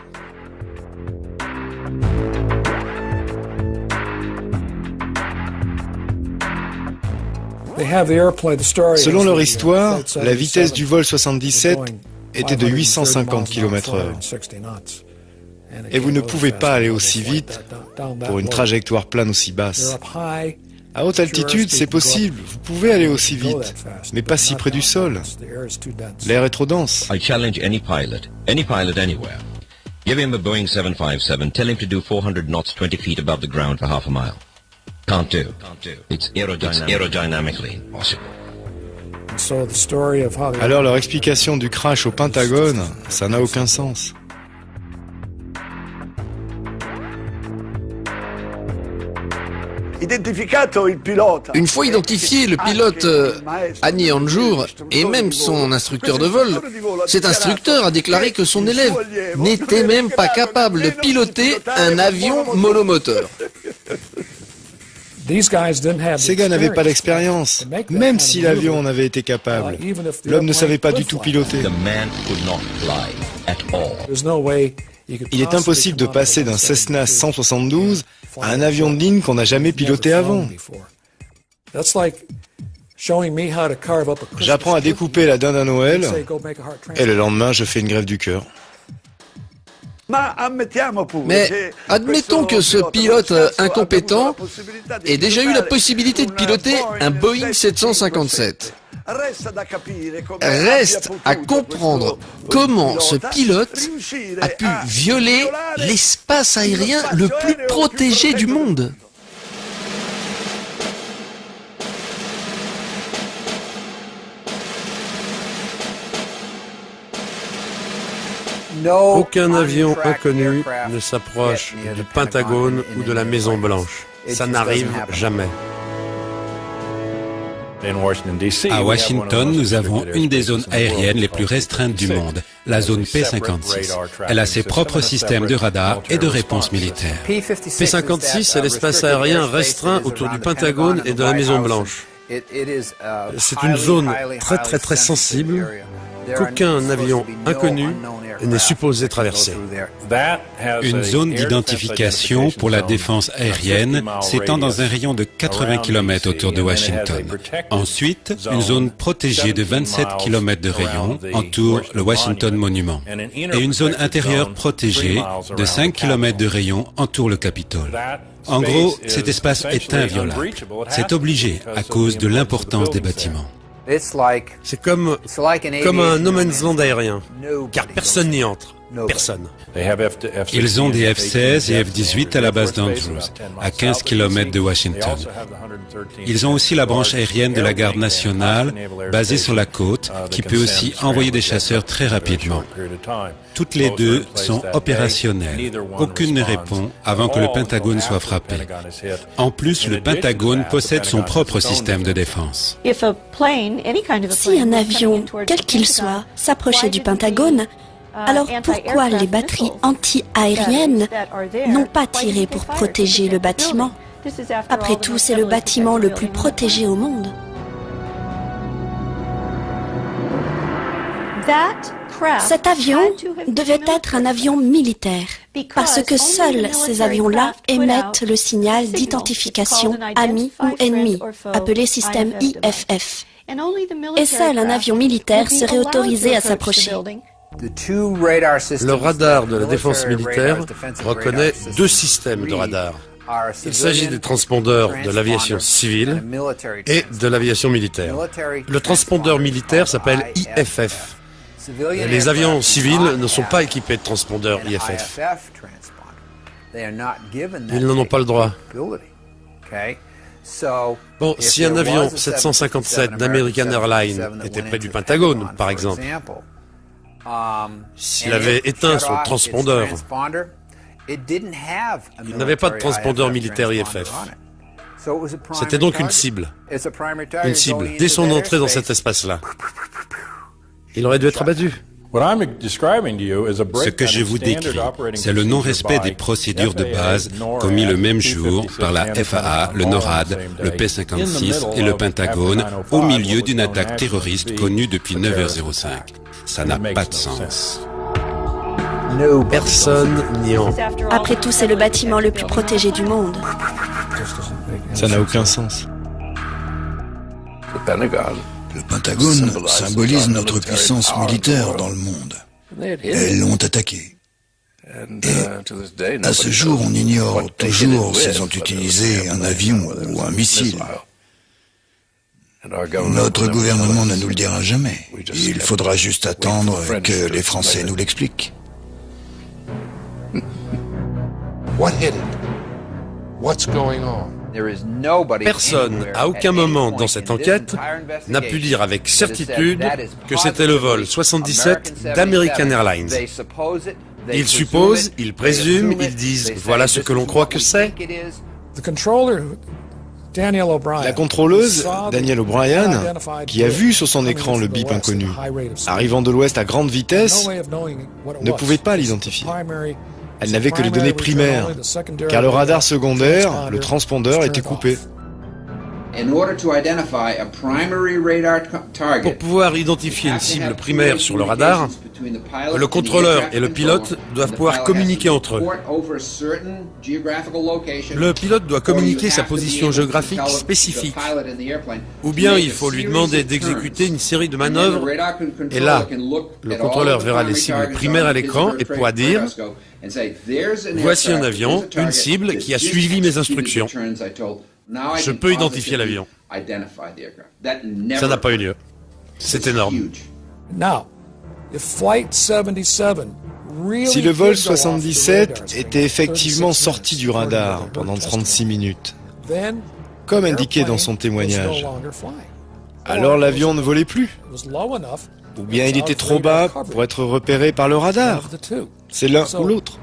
Selon leur histoire, la vitesse du vol 77 était de 850 km/h. Et vous ne pouvez pas aller aussi vite pour une trajectoire plane aussi basse. À haute altitude, c'est possible, vous pouvez aller aussi vite, mais pas si près du sol. L'air est trop dense. I challenge any pilot anywhere. Give him a Boeing 757, tell him to do 400 knots 20 feet above the ground for half a mile. Can't do. It's aerodynamically impossible. Alors leur explication du crash au Pentagone, ça n'a aucun sens. Une fois identifié, le pilote Annie Anjour et même son instructeur de vol, cet instructeur a déclaré que son élève n'était même pas capable de piloter un avion monomoteur. Ces gars n'avaient pas d'expérience, même si l'avion en avait été capable. L'homme ne savait pas du tout piloter. Il est impossible de passer d'un Cessna 172 à un avion de ligne qu'on n'a jamais piloté avant. J'apprends à découper la dinde à Noël et le lendemain je fais une grève du cœur. Mais admettons que ce pilote incompétent ait déjà eu la possibilité de piloter un Boeing 757. Reste à comprendre comment ce pilote a pu violer l'espace aérien le plus protégé du monde. Aucun avion inconnu ne s'approche du Pentagone ou de la Maison Blanche. Ça n'arrive jamais. À Washington, nous avons une des zones aériennes les plus restreintes du monde, la zone P-56. Elle a ses propres systèmes de radar et de réponse militaire. P-56, c'est l'espace aérien restreint autour du Pentagone et de la Maison Blanche. C'est une zone très sensible qu'aucun avion inconnu n'est supposé traverser. Une zone d'identification pour la défense aérienne s'étend dans un rayon de 80 km autour de Washington. Ensuite, une zone protégée de 27 km de rayon entoure le Washington Monument. Et une zone intérieure protégée de 5 km de rayon entoure le Capitole. En gros, cet espace est inviolable. C'est obligé à cause de l'importance des bâtiments. C'est comme un no man's land aérien, car personne n'y entre. Personne. Ils ont des F-16 et F-18 à la base d'Andrews, à 15 km de Washington. Ils ont aussi la branche aérienne de la garde nationale, basée sur la côte, qui peut aussi envoyer des chasseurs très rapidement. Toutes les deux sont opérationnelles. Aucune ne répond avant que le Pentagone soit frappé. En plus, le Pentagone possède son propre système de défense. Si un avion, quel qu'il soit, s'approchait du Pentagone, alors pourquoi les batteries anti-aériennes n'ont pas tiré pour protéger le bâtiment? Après tout, c'est le bâtiment le plus protégé au monde. Cet avion devait être un avion militaire, parce que seuls ces avions-là émettent le signal d'identification ami ou ennemi, appelé système IFF. Et seul un avion militaire serait autorisé à s'approcher. Le radar de la défense militaire reconnaît deux systèmes de radar. Il s'agit des transpondeurs de l'aviation civile et de l'aviation militaire. Le transpondeur militaire s'appelle IFF. Et les avions civils ne sont pas équipés de transpondeurs IFF. Ils n'en ont pas le droit. Bon, si un avion 757 d'American Airlines était près du Pentagone, par exemple, s'il avait éteint son transpondeur, il n'avait pas de transpondeur militaire IFF. C'était donc une cible. Une cible, dès son entrée dans cet espace-là. Il aurait dû être abattu. Ce que je vous décris, c'est le non-respect des procédures de base commis le même jour par la FAA, le NORAD, le P-56 et le Pentagone au milieu d'une attaque terroriste connue depuis 9h05. Ça n'a pas de sens. Personne n'y en. Après tout, c'est le bâtiment le plus protégé du monde. Ça n'a aucun sens. Le Pentagone symbolise notre puissance militaire dans le monde. Elles l'ont attaqué. Et à ce jour, on ignore toujours s'ils ont utilisé un avion ou un missile. Notre gouvernement ne nous le dira jamais. Il faudra juste attendre que les Français nous l'expliquent. Personne, à aucun moment dans cette enquête, n'a pu dire avec certitude que c'était le vol 77 d'American Airlines. Ils supposent, ils présument, ils disent « voilà ce que l'on croit que c'est ». La contrôleuse, Danielle O'Brien, qui a vu sur son écran le bip inconnu, arrivant de l'ouest à grande vitesse, ne pouvait pas l'identifier. Elle n'avait que les données primaires, car le radar secondaire, le transpondeur, était coupé. Pour pouvoir identifier une cible primaire sur le radar, le contrôleur et le pilote doivent pouvoir communiquer entre eux. Le pilote doit communiquer sa position géographique spécifique, ou bien il faut lui demander d'exécuter une série de manœuvres, et là, le contrôleur verra les cibles primaires à l'écran et pourra dire « Voici un avion, une cible qui a suivi mes instructions. Je peux identifier l'avion. » Ça n'a pas eu lieu. C'est énorme. Si le vol 77 était effectivement sorti du radar pendant 36 minutes, comme indiqué dans son témoignage, alors l'avion ne volait plus. Ou bien il était trop bas pour être repéré par le radar. C'est l'un ou l'autre.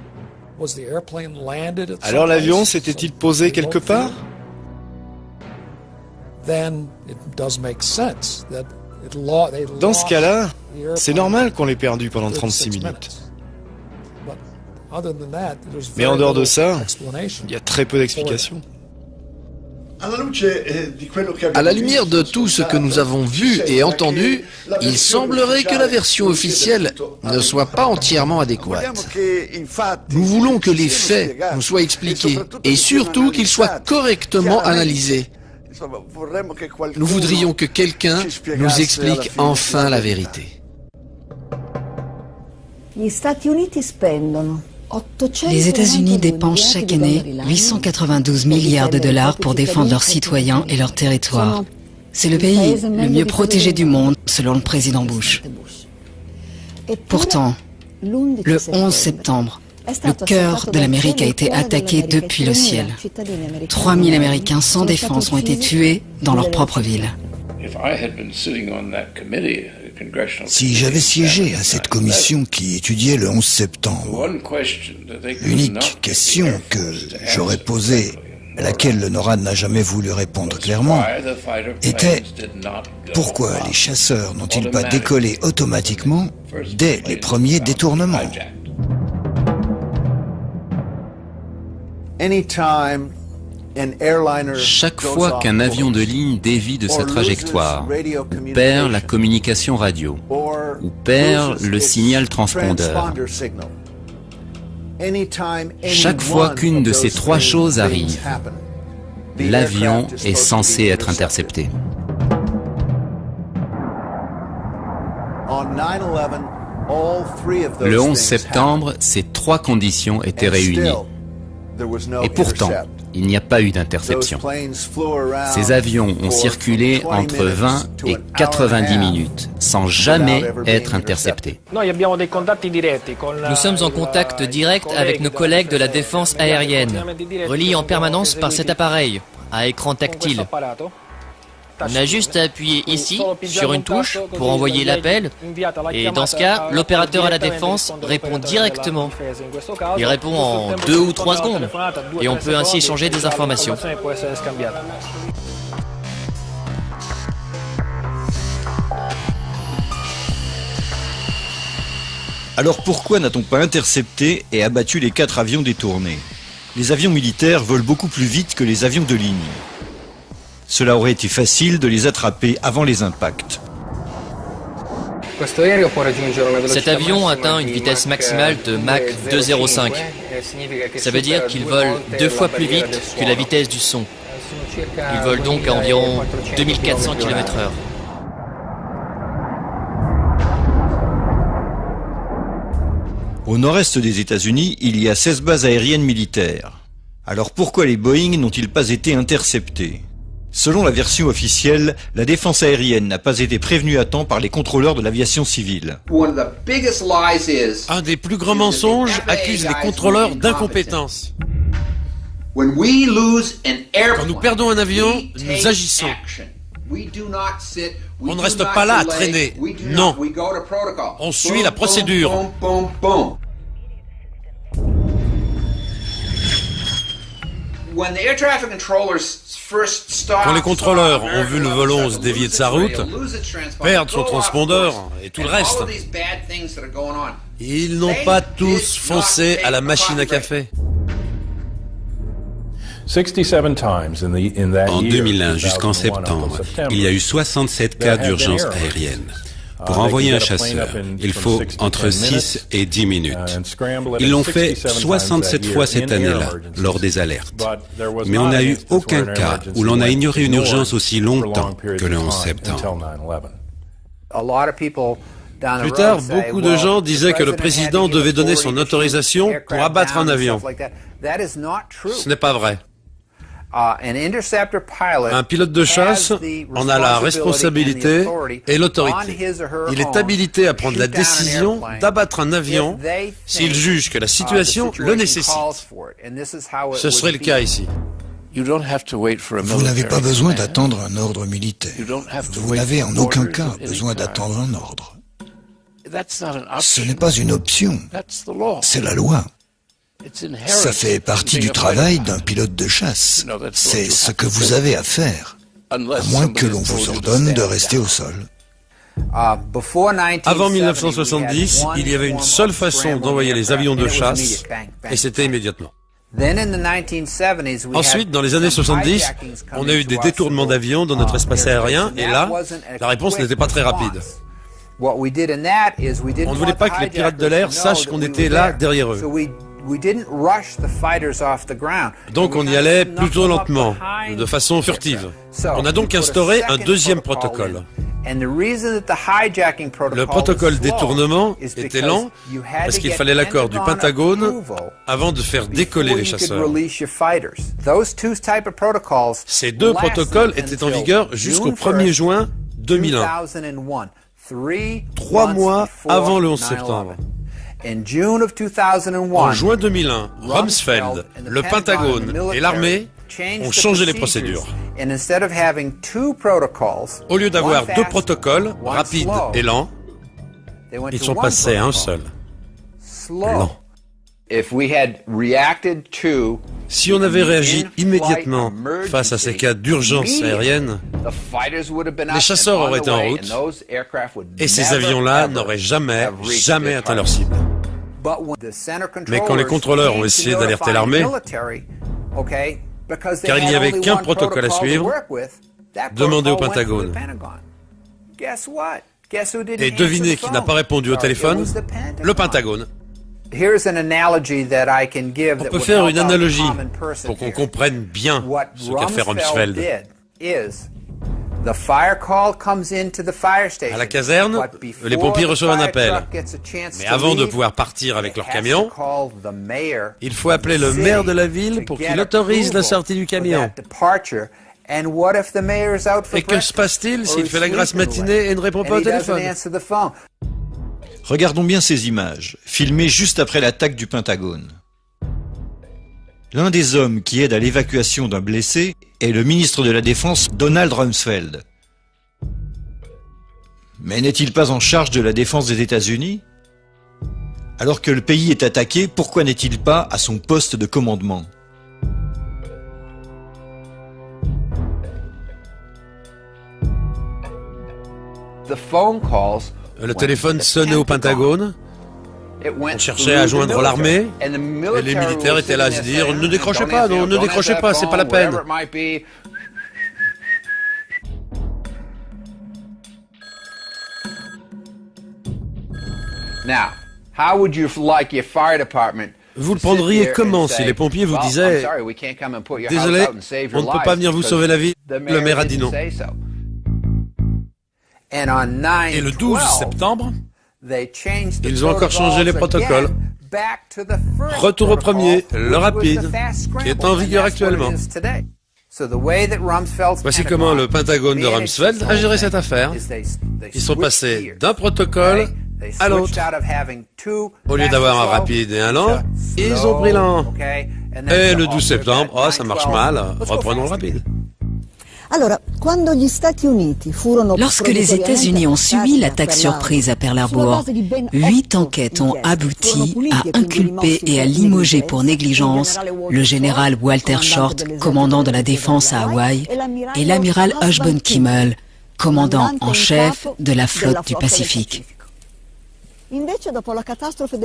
Alors l'avion s'était-il posé quelque part ? Dans ce cas-là, c'est normal qu'on l'ait perdu pendant 36 minutes. Mais en dehors de ça, il y a très peu d'explications. À la lumière de tout ce que nous avons vu et entendu, il semblerait que la version officielle ne soit pas entièrement adéquate. Nous voulons que les faits nous soient expliqués et surtout qu'ils soient correctement analysés. Nous voudrions que quelqu'un nous explique enfin la vérité. Les États-Unis dépensent chaque année 892 milliards de dollars pour défendre leurs citoyens et leur territoire. C'est le pays le mieux protégé du monde, selon le président Bush. Pourtant, Le 11 septembre, le cœur de l'Amérique a été attaqué depuis le ciel. 3000 Américains sans défense ont été tués dans leur propre ville. Si j'avais siégé à cette commission qui étudiait le 11 septembre, l'unique question que j'aurais posée, à laquelle le NORAD n'a jamais voulu répondre clairement, était pourquoi les chasseurs n'ont-ils pas décollé automatiquement dès les premiers détournements? Chaque fois qu'un avion de ligne dévie de sa trajectoire, ou perd la communication radio, ou perd le signal transpondeur, chaque fois qu'une de ces trois choses arrive, l'avion est censé être intercepté. Le 11 septembre, ces trois conditions étaient réunies. Et pourtant, il n'y a pas eu d'interception. Ces avions ont circulé entre 20 et 90 minutes, sans jamais être interceptés. Nous sommes en contact direct avec nos collègues de la défense aérienne, reliés en permanence par cet appareil, à écran tactile. On a juste à appuyer ici, sur une touche, pour envoyer l'appel, et dans ce cas, l'opérateur à la défense répond directement. Il répond en 2 ou 3 secondes, et on peut ainsi échanger des informations. Alors pourquoi n'a-t-on pas intercepté et abattu les 4 avions détournés? Les avions militaires volent beaucoup plus vite que les avions de ligne. Cela aurait été facile de les attraper avant les impacts. Cet avion atteint une vitesse maximale de Mach 2,05. Ça veut dire qu'il vole 2 fois plus vite que la vitesse du son. Il vole donc à environ 2400 km/h. Au nord-est des États-Unis, il y a 16 bases aériennes militaires. Alors pourquoi les Boeing n'ont-ils pas été interceptés? Selon la version officielle, la défense aérienne n'a pas été prévenue à temps par les contrôleurs de l'aviation civile. Un des plus grands mensonges accuse les contrôleurs d'incompétence. Quand nous perdons un avion, nous agissons. On ne reste pas là à traîner. Non. On suit la procédure. Quand les contrôleurs ont vu le vol 11 dévier de sa route, perdre son transpondeur et tout le reste, ils n'ont pas tous foncé à la machine à café. En 2001 jusqu'en septembre, il y a eu 67 cas d'urgence aérienne. Pour envoyer un chasseur, il faut entre 6 et 10 minutes. Ils l'ont fait 67 fois cette année-là, lors des alertes. Mais on n'a eu aucun cas où l'on a ignoré une urgence aussi longtemps que le 11 septembre. Plus tard, beaucoup de gens disaient que le président devait donner son autorisation pour abattre un avion. Ce n'est pas vrai. Un pilote de chasse en a la responsabilité et l'autorité. Il est habilité à prendre la décision d'abattre un avion s'il juge que la situation le nécessite. Ce serait le cas ici. Vous n'avez pas besoin d'attendre un ordre militaire. Vous n'avez en aucun cas besoin d'attendre un ordre. Ce n'est pas une option, c'est la loi. Ça fait partie du travail d'un pilote de chasse. C'est ce que vous avez à faire, à moins que l'on vous ordonne de rester au sol. Avant 1970, il y avait une seule façon d'envoyer les avions de chasse, et c'était immédiatement. Ensuite, dans les années 70, on a eu des détournements d'avions dans notre espace aérien, et là, la réponse n'était pas très rapide. On ne voulait pas que les pirates de l'air sachent qu'on était là derrière eux. Donc on y allait plutôt lentement, de façon furtive. On a donc instauré un deuxième protocole. Le protocole détournement était lent parce qu'il fallait l'accord du Pentagone avant de faire décoller les chasseurs. Ces deux protocoles étaient en vigueur jusqu'au 1er juin 2001, 3 mois avant le 11 septembre. En juin 2001, Rumsfeld, le Pentagone et l'armée ont changé les procédures. Au lieu d'avoir deux protocoles, rapide et lent, ils sont passés à un seul, lent. Si on avait réagi immédiatement face à ces cas d'urgence aérienne, les chasseurs auraient été en route et ces avions-là n'auraient jamais atteint leur cible. Mais quand les contrôleurs ont essayé d'alerter l'armée, car il n'y avait qu'un protocole à suivre, demandez au Pentagone. Et devinez qui n'a pas répondu au téléphone? Le Pentagone. On peut faire une analogie pour qu'on comprenne bien ce qu'a fait Rumsfeld. À la caserne, les pompiers reçoivent un appel. Mais avant de pouvoir partir avec leur camion, il faut appeler le maire de la ville pour qu'il autorise la sortie du camion. Et que se passe-t-il s'il fait la grasse matinée et ne répond pas au téléphone? Regardons bien ces images, filmées juste après l'attaque du Pentagone. L'un des hommes qui aide à l'évacuation d'un blessé est le ministre de la Défense, Donald Rumsfeld. Mais n'est-il pas en charge de la défense des États-Unis? Alors que le pays est attaqué, pourquoi n'est-il pas à son poste de commandement? Le téléphone sonnait au Pentagone, on cherchait à joindre l'armée, et les militaires étaient là à se dire « Ne décrochez pas, non, ne décrochez pas, c'est pas la peine ». Vous le prendriez comment si les pompiers vous disaient « Désolé, on ne peut pas venir vous sauver la vie ». Le maire a dit non. Et le 12 septembre, ils ont encore changé les protocoles. Retour au premier, le rapide, qui est en vigueur actuellement. Voici comment le Pentagone de Rumsfeld a géré cette affaire. Ils sont passés d'un protocole à l'autre. Au lieu d'avoir un rapide et un lent, ils ont pris lent. Et le 12 septembre, oh ça marche mal, reprenons le rapide. Lorsque les États-Unis ont subi l'attaque surprise à Pearl Harbor, 8 enquêtes ont abouti à inculper et à limoger pour négligence le général Walter Short, commandant de la défense à Hawaï, et l'amiral Ashburn Kimmel, commandant en chef de la flotte du Pacifique.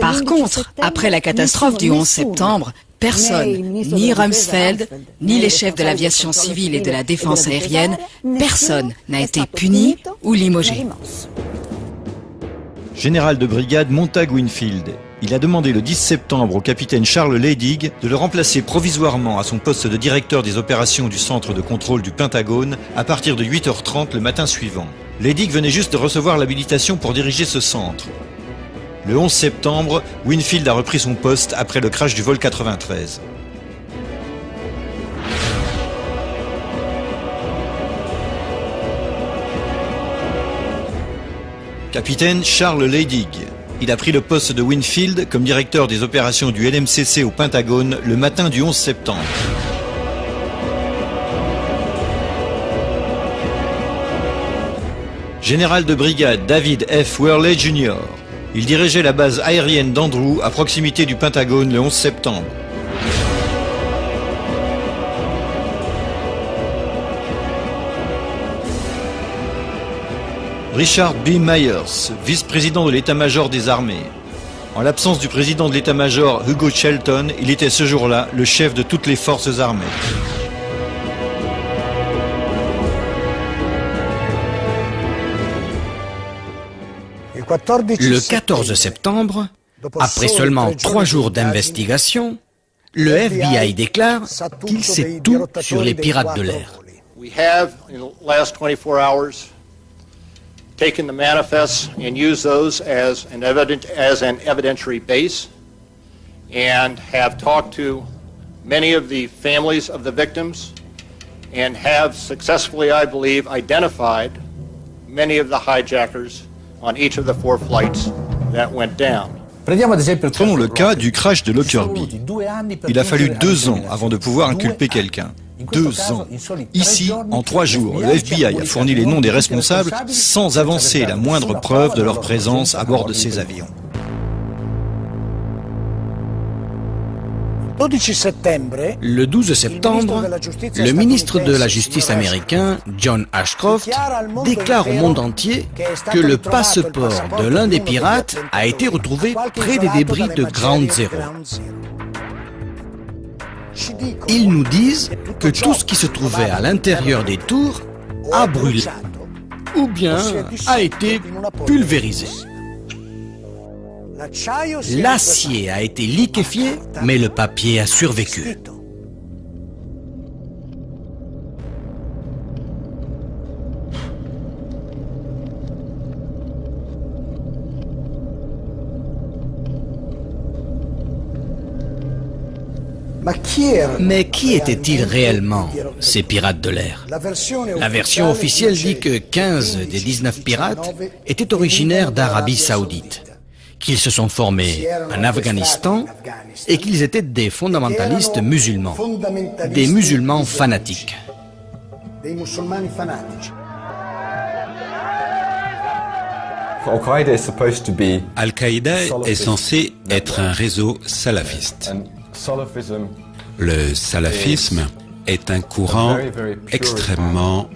Par contre, après la catastrophe du 11 septembre, personne, ni Rumsfeld, ni les chefs de l'aviation civile et de la défense aérienne, personne n'a été puni ou limogé. Général de brigade Montag Winfield. Il a demandé le 10 septembre au capitaine Charles Leidig de le remplacer provisoirement à son poste de directeur des opérations du centre de contrôle du Pentagone à partir de 8h30 le matin suivant. Leidig venait juste de recevoir l'habilitation pour diriger ce centre. Le 11 septembre, Winfield a repris son poste après le crash du vol 93. Capitaine Charles Leidig. Il a pris le poste de Winfield comme directeur des opérations du LMCC au Pentagone le matin du 11 septembre. Général de brigade David F. Worley Jr. Il dirigeait la base aérienne d'Andrew à proximité du Pentagone le 11 septembre. Richard B. Myers, vice-président de l'état-major des armées. En l'absence du président de l'état-major Hugo Shelton, il était ce jour-là le chef de toutes les forces armées. Le 14 septembre, après seulement 3 jours d'investigation, le FBI déclare qu'il sait tout sur les pirates de l'air. We have, in the last 24 hours, taken the manifests and used those as an evidentiary base, and have talked to many of the families of the victims, and have successfully, I believe, identified many of the hijackers on each of the 4 flights that went down. Prenons le cas du crash de Lockerbie. Il a fallu 2 ans avant de pouvoir inculper quelqu'un. 2 ans. Ici, en 3 jours, le FBI a fourni les noms des responsables sans avancer la moindre preuve de leur présence à bord de ces avions. Le 12 septembre, le ministre de la Justice américain, John Ashcroft, déclare au monde entier que le passeport de l'un des pirates a été retrouvé près des débris de Ground Zero. Ils nous disent que tout ce qui se trouvait à l'intérieur des tours a brûlé, ou bien a été pulvérisé. L'acier a été liquéfié, mais le papier a survécu. Mais qui étaient-ils réellement, ces pirates de l'air? La version officielle dit que 15 des 19 pirates étaient originaires d'Arabie Saoudite, qu'ils se sont formés en Afghanistan et qu'ils étaient des fondamentalistes musulmans, des musulmans fanatiques. Al-Qaïda est censé être un réseau salafiste. Le salafisme est un courant extrêmement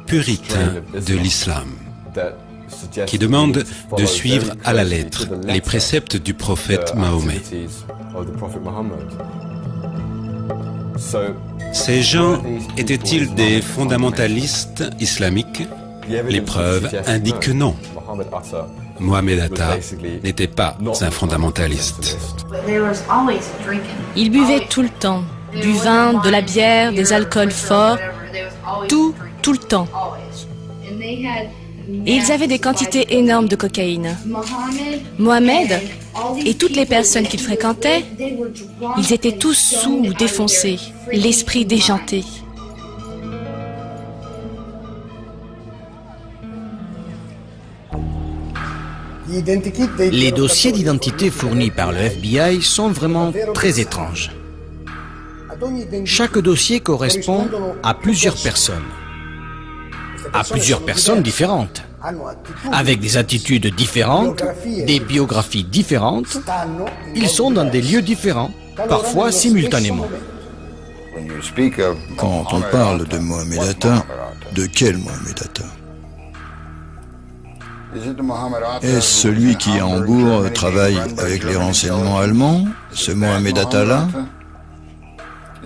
puritain de l'islam, qui demande de suivre à la lettre les préceptes du prophète Mahomet. Ces gens étaient-ils des fondamentalistes islamiques? Les preuves indiquent que non. Mohamed Atta n'était pas un fondamentaliste. Ils buvaient tout le temps, du vin, de la bière, des alcools forts, tout le temps. Et ils avaient des quantités énormes de cocaïne. Mohamed et toutes les personnes qu'il fréquentait, ils étaient tous sous ou défoncés, l'esprit déjanté. Les dossiers d'identité fournis par le FBI sont vraiment très étranges. Chaque dossier correspond à plusieurs personnes différentes, avec des attitudes différentes, des biographies différentes. Ils sont dans des lieux différents, parfois simultanément. Quand on parle de Mohamed Atta, de quel Mohamed Atta? Est-ce celui qui, à Hambourg, travaille avec les renseignements allemands, ce Mohamed Atta-là?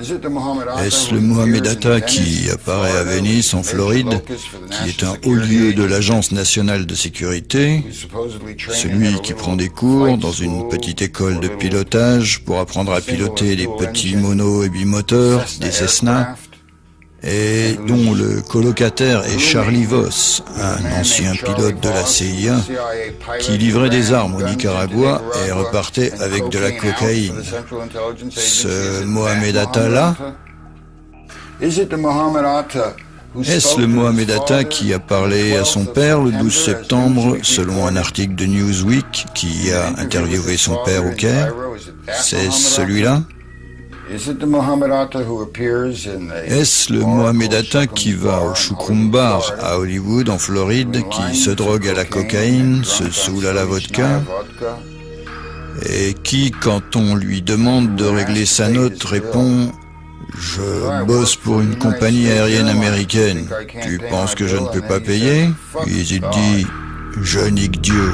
Est-ce le Mohamed Atta qui apparaît à Venise, en Floride, qui est un haut lieu de l'Agence nationale de sécurité, celui qui prend des cours dans une petite école de pilotage pour apprendre à piloter des petits monos et bimoteurs, des Cessna, et dont le colocataire est Charlie Voss, un ancien pilote de la CIA, qui livrait des armes au Nicaragua et repartait avec de la cocaïne. Ce Mohamed Atta-là, est-ce le Mohamed Atta qui a parlé à son père le 12 septembre, selon un article de Newsweek qui a interviewé son père au Caire? C'est celui-là? Est-ce le Mohamed Atta qui va au Shukrum Bar à Hollywood, en Floride, qui se drogue à la cocaïne, se saoule à la vodka, et qui, quand on lui demande de régler sa note, répond « Je bosse pour une compagnie aérienne américaine. Tu penses que je ne peux pas payer ?» Puis il dit « Je nique Dieu. »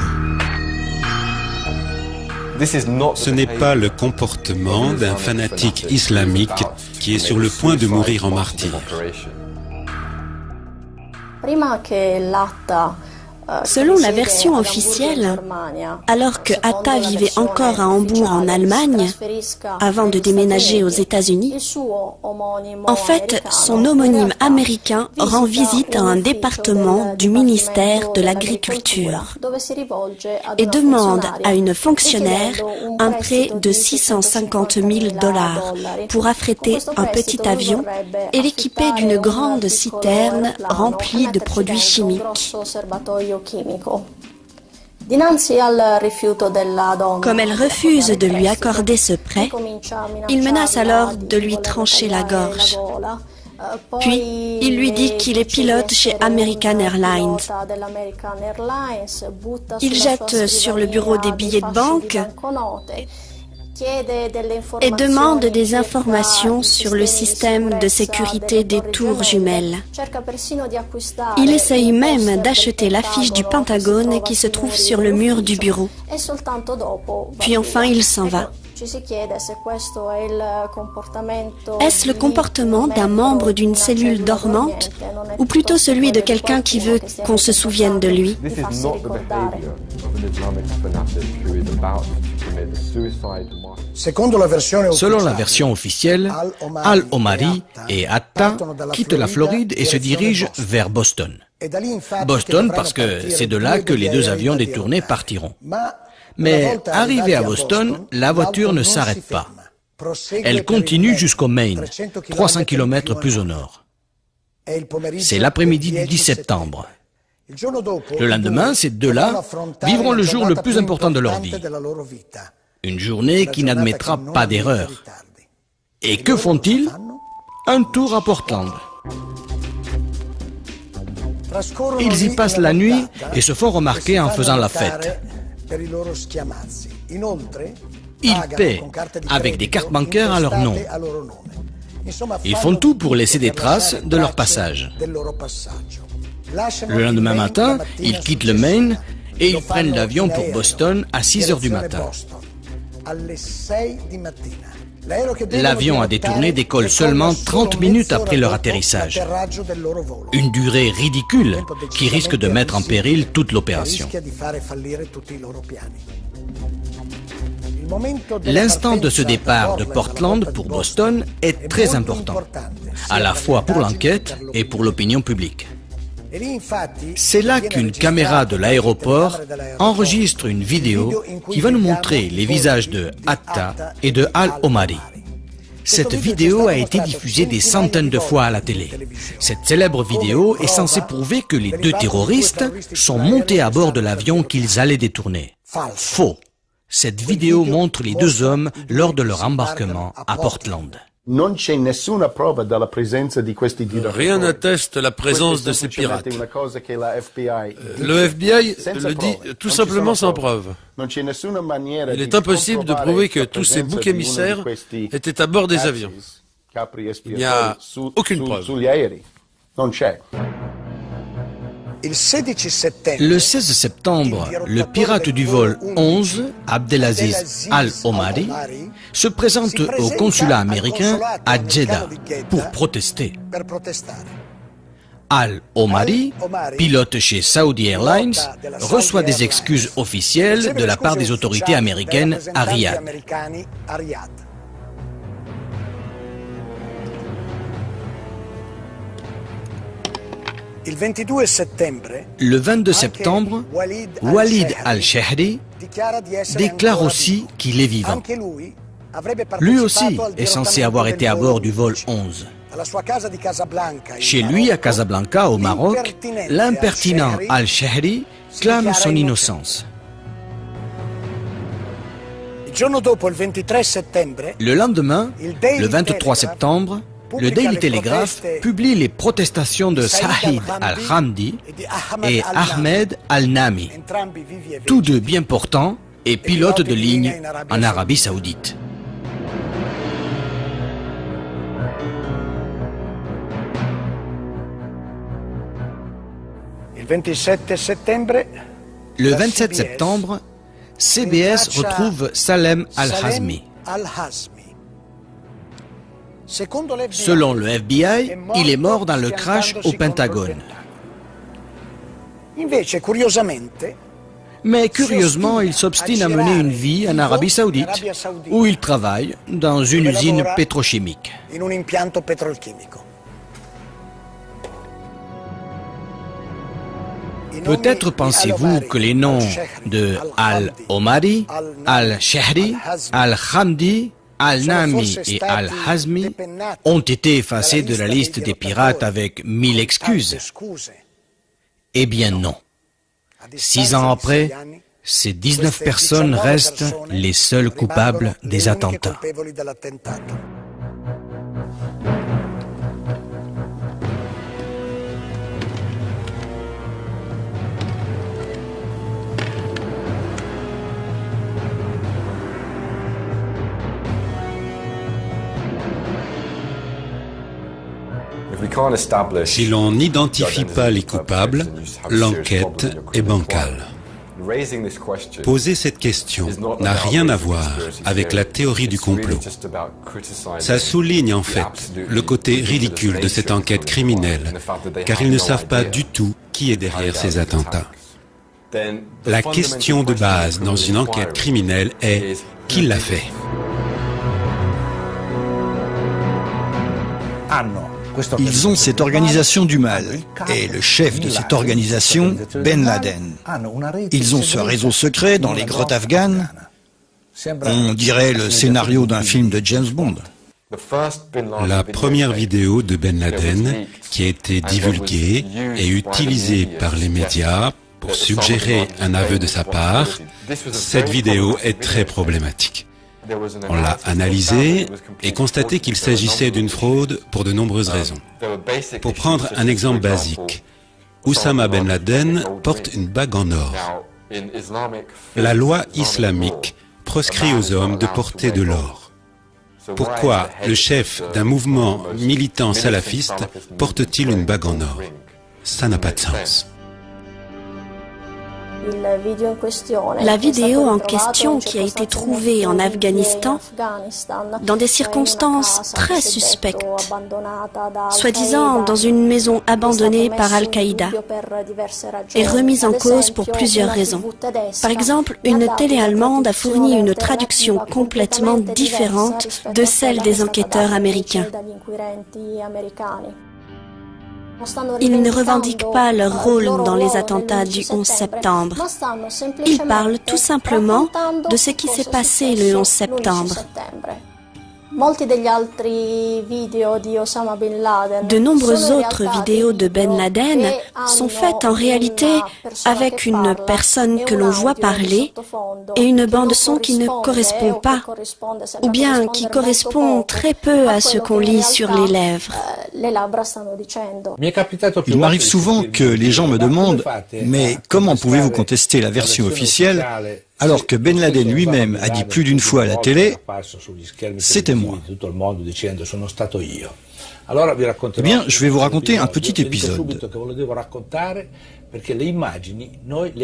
Ce n'est pas le comportement d'un fanatique islamique qui est sur le point de mourir en martyr. Selon la version officielle, alors que Atta vivait encore à Hambourg en Allemagne, avant de déménager aux États-Unis, en fait, son homonyme américain rend visite à un département du ministère de l'Agriculture et demande à une fonctionnaire un prêt de 650 000 $ pour affréter un petit avion et l'équiper d'une grande citerne remplie de produits chimiques. Comme elle refuse de lui accorder ce prêt, il menace alors de lui trancher la gorge. Puis, il lui dit qu'il est pilote chez American Airlines. Il jette sur le bureau des billets de banque et demande des informations sur le système de sécurité des tours jumelles. Il essaye même d'acheter l'affiche du Pentagone qui se trouve sur le mur du bureau. Puis enfin, il s'en va. Est-ce le comportement d'un membre d'une cellule dormante ou plutôt celui de quelqu'un qui veut qu'on se souvienne de lui? Selon la version officielle, Al-Omari et Atta quittent la Floride et se dirigent vers Boston. Boston parce que c'est de là que les deux avions détournés partiront. Mais arrivée à Boston, la voiture ne s'arrête pas. Elle continue jusqu'au Maine, 300 km plus au nord. C'est l'après-midi du 10 septembre. Le lendemain, ces deux-là vivront le jour le plus important de leur vie. Une journée qui n'admettra pas d'erreur. Et que font-ils? Un tour à Portland. Ils y passent la nuit et se font remarquer en faisant la fête. Ils paient avec des cartes bancaires à leur nom. Ils font tout pour laisser des traces de leur passage. Le lendemain matin, ils quittent le Maine et ils prennent l'avion pour Boston à 6 heures du matin. L'avion à détourner décolle seulement 30 minutes après leur atterrissage. Une durée ridicule qui risque de mettre en péril toute l'opération. L'instant de ce départ de Portland pour Boston est très important, à la fois pour l'enquête et pour l'opinion publique. C'est là qu'une caméra de l'aéroport enregistre une vidéo qui va nous montrer les visages de Atta et de Al-Omari. Cette vidéo a été diffusée des centaines de fois à la télé. Cette célèbre vidéo est censée prouver que les deux terroristes sont montés à bord de l'avion qu'ils allaient détourner. Faux. Cette vidéo montre les deux hommes lors de leur embarquement à Portland. Rien n'atteste la présence de ces pirates. Le FBI le dit tout simplement sans preuve. Il est impossible de prouver que tous ces boucs émissaires étaient à bord des avions. Il n'y a aucune preuve. Le 16 septembre, le pirate du vol 11, Abdelaziz Al-Omari, se présente au consulat américain à Jeddah pour protester. Al-Omari, pilote chez Saudi Airlines, reçoit des excuses officielles de la part des autorités américaines à Riyad. Le 22 septembre, Walid al-Shehri déclare aussi qu'il est vivant. Lui aussi est censé avoir été à bord du vol 11. Chez lui, à Casablanca, au Maroc, l'impertinent al-Shehri clame son innocence. Le lendemain, le 23 septembre, le Daily Telegraph publie les protestations de Saïd al-Hamdi et Ahmed al-Nami, tous deux bien portants et pilotes de ligne en Arabie Saoudite. Le 27 septembre, CBS retrouve Salem al-Hazmi. Selon le FBI, il est mort dans le crash au Pentagone. Mais curieusement, il s'obstine à mener une vie en Arabie Saoudite, où il travaille dans une usine pétrochimique. Peut-être pensez-vous que les noms de Al-Omari, Al-Shehri, Al-Hamdi, Al-Nami et Al-Hazmi ont été effacés de la liste des pirates avec 1000 excuses. Eh bien non. 6 ans après, Ces 19 personnes restent les seuls coupables des attentats. Si l'on n'identifie pas les coupables, l'enquête est bancale. Poser cette question n'a rien à voir avec la théorie du complot. Ça souligne en fait le côté ridicule de cette enquête criminelle, car ils ne savent pas du tout qui est derrière ces attentats. La question de base dans une enquête criminelle est « qui l'a fait ?» Ils ont cette organisation du mal, et le chef de cette organisation, Ben Laden. Ils ont ce réseau secret dans les grottes afghanes. On dirait le scénario d'un film de James Bond. La première vidéo de Ben Laden, qui a été divulguée et utilisée par les médias pour suggérer un aveu de sa part, cette vidéo est très problématique. On l'a analysé et constaté qu'il s'agissait d'une fraude pour de nombreuses raisons. Pour prendre un exemple basique, Oussama Ben Laden porte une bague en or. La loi islamique proscrit aux hommes de porter de l'or. Pourquoi le chef d'un mouvement militant salafiste porte-t-il une bague en or? Ça n'a pas de sens. La vidéo en question qui a été trouvée en Afghanistan dans des circonstances très suspectes, soi-disant dans une maison abandonnée par Al-Qaïda, est remise en cause pour plusieurs raisons. Par exemple, une télé allemande a fourni une traduction complètement différente de celle des enquêteurs américains. Ils ne revendiquent pas leur rôle dans les attentats du 11 septembre. Ils parlent tout simplement de ce qui s'est passé le 11 septembre. De nombreuses autres vidéos de Ben Laden sont faites en réalité avec une personne que l'on voit parler et une bande-son qui ne correspond pas, ou bien qui correspond très peu à ce qu'on lit sur les lèvres. Il m'arrive souvent que les gens me demandent « Mais comment pouvez-vous contester la version officielle alors que Ben Laden lui-même a dit plus d'une fois à la télé « C'était moi ». Eh bien, je vais vous raconter un petit épisode.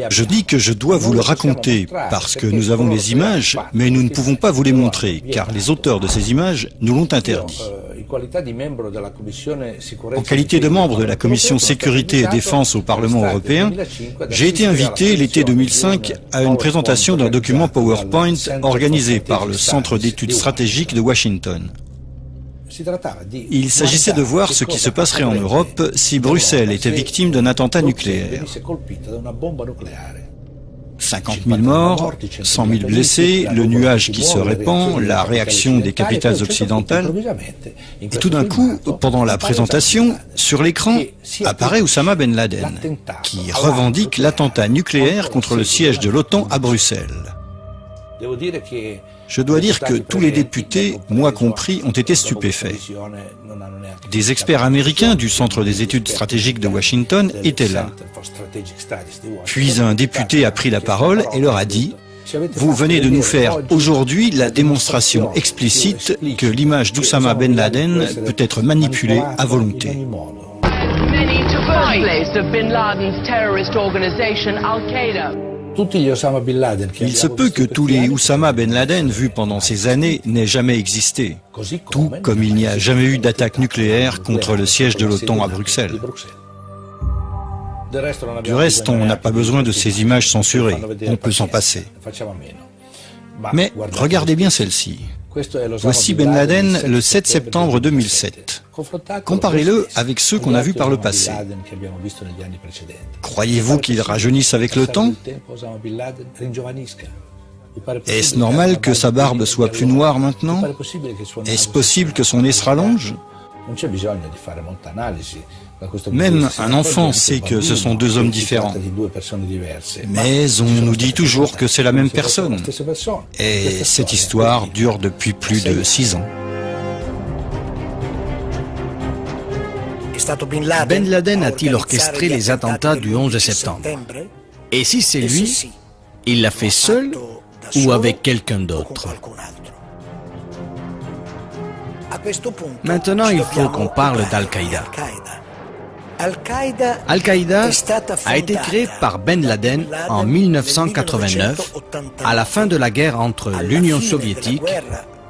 Je dis que je dois vous le raconter parce que nous avons les images, mais nous ne pouvons pas vous les montrer, car les auteurs de ces images nous l'ont interdit. En qualité de membre de la Commission Sécurité et Défense au Parlement européen, j'ai été invité l'été 2005 à une présentation d'un document PowerPoint organisé par le Centre d'études stratégiques de Washington. Il s'agissait de voir ce qui se passerait en Europe si Bruxelles était victime d'un attentat nucléaire. 50 000 morts, 100 000 blessés, le nuage qui se répand, la réaction des capitales occidentales. Et tout d'un coup, pendant la présentation, sur l'écran, apparaît Oussama Ben Laden, qui revendique l'attentat nucléaire contre le siège de l'OTAN à Bruxelles. Je dois dire que tous les députés, moi compris, ont été stupéfaits. Des experts américains du Centre des études stratégiques de Washington étaient là. Puis un député a pris la parole et leur a dit « Vous venez de nous faire aujourd'hui la démonstration explicite que l'image d'Oussama Ben Laden peut être manipulée à volonté. » Il se peut que tous les Oussama Ben Laden vus pendant ces années n'aient jamais existé, tout comme il n'y a jamais eu d'attaque nucléaire contre le siège de l'OTAN à Bruxelles. Du reste, on n'a pas besoin de ces images censurées, on peut s'en passer. Mais regardez bien celle-ci. Voici Ben Laden le 7 septembre 2007. Comparez-le avec ceux qu'on a vus par le passé. Croyez-vous qu'il rajeunisse avec le temps? Est-ce normal que sa barbe soit plus noire maintenant? Est-ce possible que son nez se rallonge? Même un enfant sait que ce sont deux hommes différents. Mais on nous dit toujours que c'est la même personne. Et cette histoire dure depuis plus de 6 ans. Ben Laden a-t-il orchestré les attentats du 11 septembre? Et si c'est lui, il l'a fait seul ou avec quelqu'un d'autre? Maintenant, il faut qu'on parle d'Al-Qaïda. Al-Qaïda a été créé par Ben Laden en 1989, à la fin de la guerre entre l'Union soviétique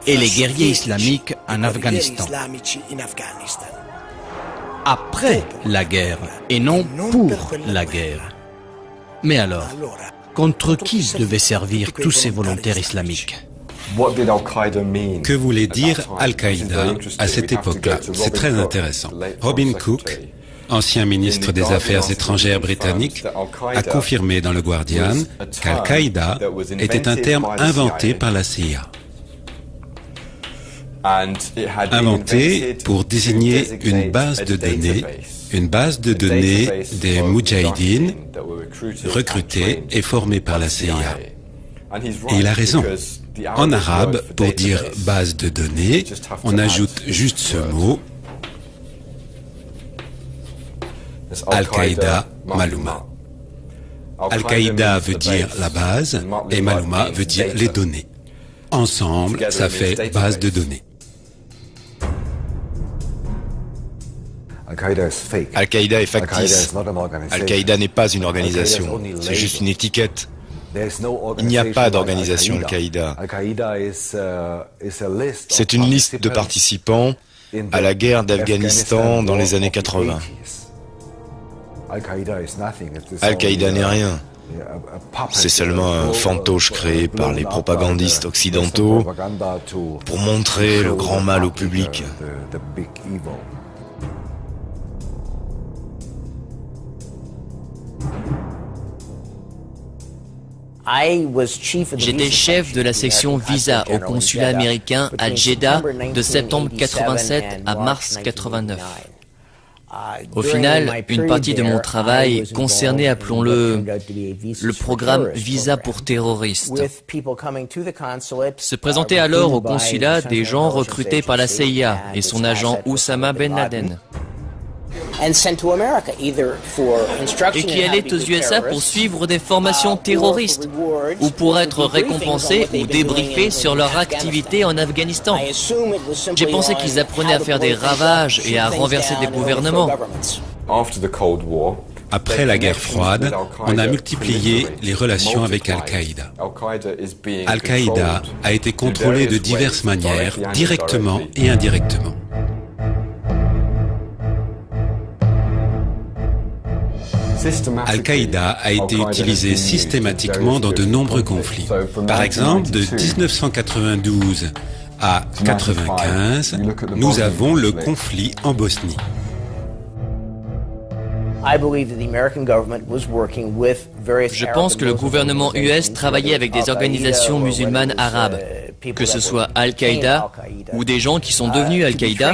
et les guerriers islamiques en Afghanistan. Après la guerre, et non pour la guerre. Mais alors, contre qui devaient servir tous ces volontaires islamiques? Que voulait dire Al-Qaïda à cette époque-là? C'est très intéressant. Robin Cook, ancien ministre des Affaires étrangères britannique, a confirmé dans le Guardian qu'Al-Qaïda était un terme inventé par la CIA. Inventé pour désigner une base de données des Moudjahidines recrutés et formés par la CIA. Et il a raison. En arabe, pour dire base de données, on ajoute juste ce mot, Al-Qaïda Malouma. Al-Qaïda veut dire la base et Malouma veut dire les données. Ensemble, ça fait base de données. Al-Qaïda est factice. Al-Qaïda n'est pas une organisation, c'est juste une étiquette. Il n'y a pas d'organisation Al-Qaïda. C'est une liste de participants à la guerre d'Afghanistan dans les années 80. Al-Qaïda n'est rien. C'est seulement un fantoche créé par les propagandistes occidentaux pour montrer le grand mal au public. J'étais chef de la section visa au consulat américain à Jeddah de septembre 87 à mars 89. Au final, une partie de mon travail concernait, appelons-le, le programme Visa pour terroristes. Se présentaient alors au consulat des gens recrutés par la CIA et son agent Oussama Ben Laden. Et qui allaient aux USA pour suivre des formations terroristes ou pour être récompensés ou débriefés sur leur activité en Afghanistan. J'ai pensé qu'ils apprenaient à faire des ravages et à renverser des gouvernements. Après la guerre froide, on a multiplié les relations avec Al-Qaïda. Al-Qaïda a été contrôlé de diverses manières, directement et indirectement. Al-Qaïda a été utilisé systématiquement dans de nombreux conflits. Par exemple, de 1992 à 1995, nous avons le conflit en Bosnie. Je pense que le gouvernement US travaillait avec des organisations musulmanes arabes, que ce soit Al-Qaïda ou des gens qui sont devenus Al-Qaïda,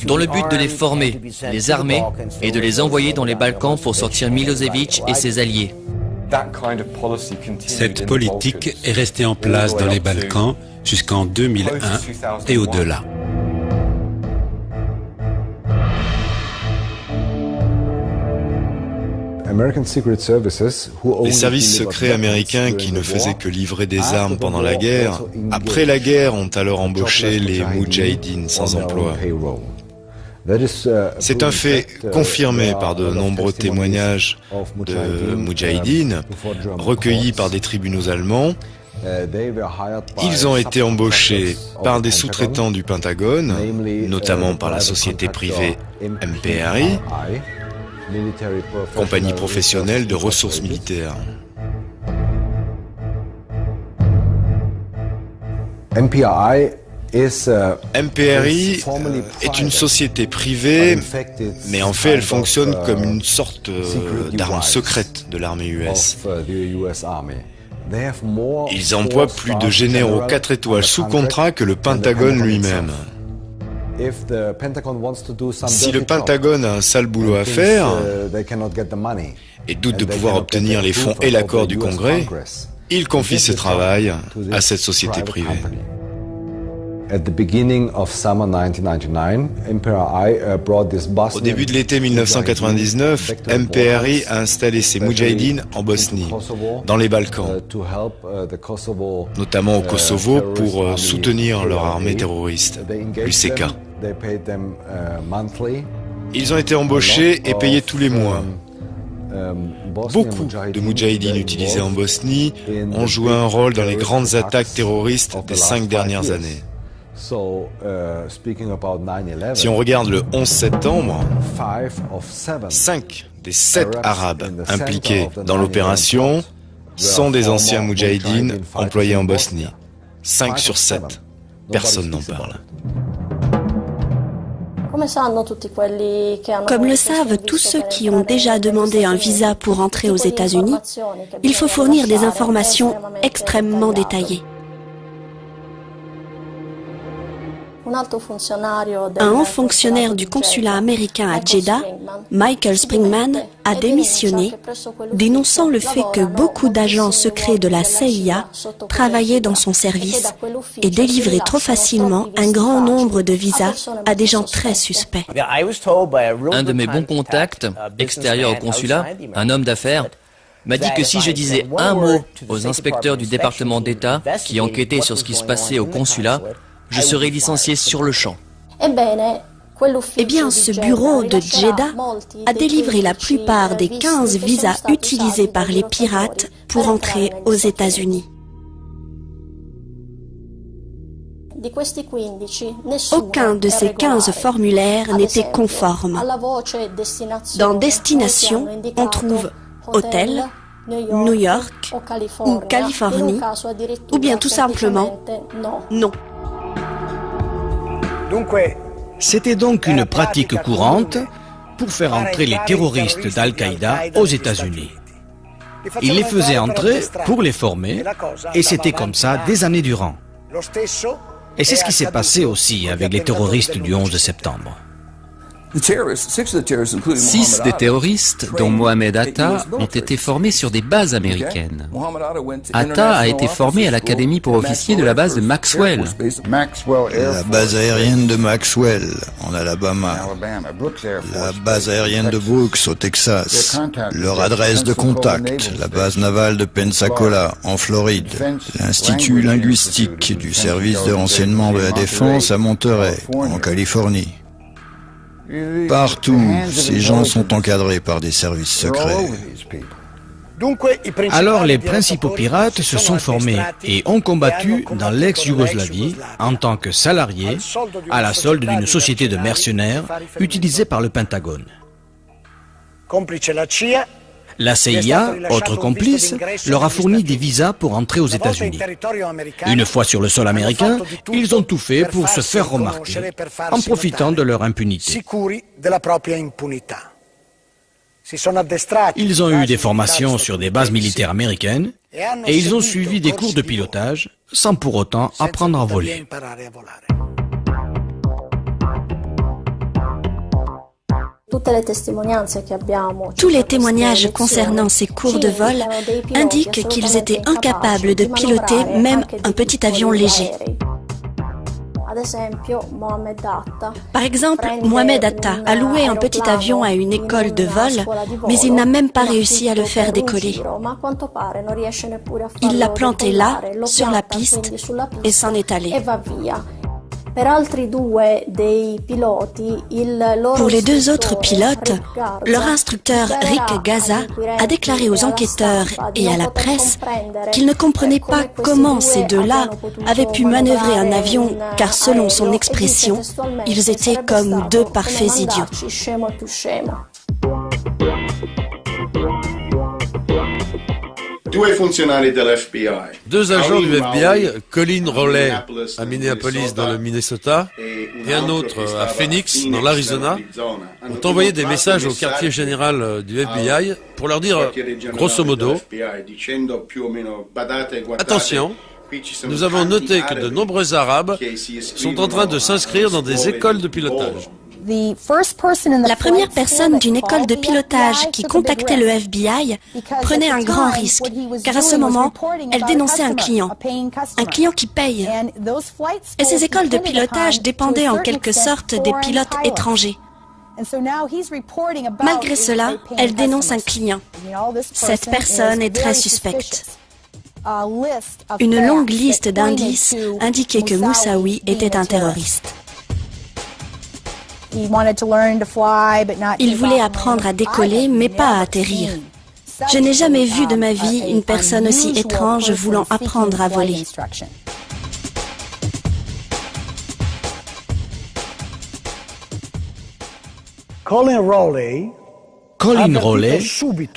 dans le but de les former, les armer et de les envoyer dans les Balkans pour sortir Milosevic et ses alliés. Cette politique est restée en place dans les Balkans jusqu'en 2001 et au-delà. Les services secrets américains qui ne faisaient que livrer des armes pendant la guerre, après la guerre, ont alors embauché les Moudjahidines sans emploi. C'est un fait confirmé par de nombreux témoignages de Moudjahidines recueillis par des tribunaux allemands. Ils ont été embauchés par des sous-traitants du Pentagone, notamment par la société privée MPRI, compagnie professionnelle de ressources militaires. MPRI est une société privée, mais en fait elle fonctionne comme une sorte d'arme secrète de l'armée US. Ils emploient plus de généraux 4 étoiles sous contrat que le Pentagone lui-même. Si le Pentagone a un sale boulot à faire et doute de pouvoir obtenir les fonds et l'accord du Congrès, il confie ce travail à cette société privée. Au début de l'été 1999, MPRI a installé ses Moudjahidines en Bosnie, dans les Balkans, notamment au Kosovo, pour soutenir leur armée terroriste, l'UCK. Ils ont été embauchés et payés tous les mois. Beaucoup de Moudjahidines utilisés en Bosnie ont joué un rôle dans les grandes attaques terroristes des 5 dernières années. Si on regarde le 11 septembre, 5 des 7 Arabes impliqués dans l'opération sont des anciens Moudjahidines employés en Bosnie. 5 sur 7. Personne n'en parle. Comme le savent tous ceux qui ont déjà demandé un visa pour entrer aux États-Unis, il faut fournir des informations extrêmement détaillées. Un haut fonctionnaire du consulat américain à Jeddah, Michael Springman, a démissionné, dénonçant le fait que beaucoup d'agents secrets de la CIA travaillaient dans son service et délivraient trop facilement un grand nombre de visas à des gens très suspects. Un de mes bons contacts, extérieur au consulat, un homme d'affaires, m'a dit que si je disais un mot aux inspecteurs du département d'État qui enquêtaient sur ce qui se passait au consulat, je serai licencié sur le champ. Eh bien, ce bureau de Jeddah a délivré la plupart des 15 visas utilisés par les pirates pour entrer aux États-Unis. Aucun de ces 15 formulaires n'était conforme. Dans Destination, on trouve Hôtel, New York ou Californie, ou bien tout simplement non. C'était donc une pratique courante pour faire entrer les terroristes d'Al-Qaïda aux États-Unis. Ils les faisaient entrer pour les former, et c'était comme ça des années durant. Et c'est ce qui s'est passé aussi avec les terroristes du 11 septembre. 6 des terroristes, dont Mohamed Atta, ont été formés sur des bases américaines. Atta a été formé à l'académie pour officiers de la base de Maxwell. La base aérienne de Maxwell, en Alabama. La base aérienne de Brooks, au Texas. Leur adresse de contact, la base navale de Pensacola, en Floride. L'Institut linguistique du service de renseignement de la défense à Monterey, en Californie. Partout, ces gens sont encadrés par des services secrets. Alors les principaux pirates se sont formés et ont combattu dans l'ex-Yougoslavie en tant que salariés à la solde d'une société de mercenaires utilisée par le Pentagone. La CIA, autre complice, leur a fourni des visas pour entrer aux États-Unis. Une fois sur le sol américain, ils ont tout fait pour se faire remarquer, en profitant de leur impunité. Ils ont eu des formations sur des bases militaires américaines et ils ont suivi des cours de pilotage sans pour autant apprendre à voler. Tous les témoignages concernant ces cours de vol indiquent qu'ils étaient incapables de piloter même un petit avion léger. Par exemple, Mohamed Atta a loué un petit avion à une école de vol, mais il n'a même pas réussi à le faire décoller. Il l'a planté là, sur la piste, et s'en est allé. Pour les 2 autres pilotes, leur instructeur Rick Gaza a déclaré aux enquêteurs et à la presse qu'il ne comprenait pas comment ces 2-là avaient pu manœuvrer un avion, car selon son expression, ils étaient comme 2 parfaits idiots. Deux agents du FBI, Colin Rowley à Minneapolis dans le Minnesota et un autre à Phoenix dans l'Arizona, ont envoyé des messages au quartier général du FBI pour leur dire, grosso modo, attention, nous avons noté que de nombreux Arabes sont en train de s'inscrire dans des écoles de pilotage. La première personne d'une école de pilotage qui contactait le FBI prenait un grand risque, car à ce moment, elle dénonçait un client qui paye. Et ces écoles de pilotage dépendaient en quelque sorte des pilotes étrangers. Malgré cela, elle dénonce un client. Cette personne est très suspecte. Une longue liste d'indices indiquait que Moussaoui était un terroriste. Il voulait apprendre à décoller, mais pas à atterrir. Je n'ai jamais vu de ma vie une personne aussi étrange voulant apprendre à voler. Colin Rowley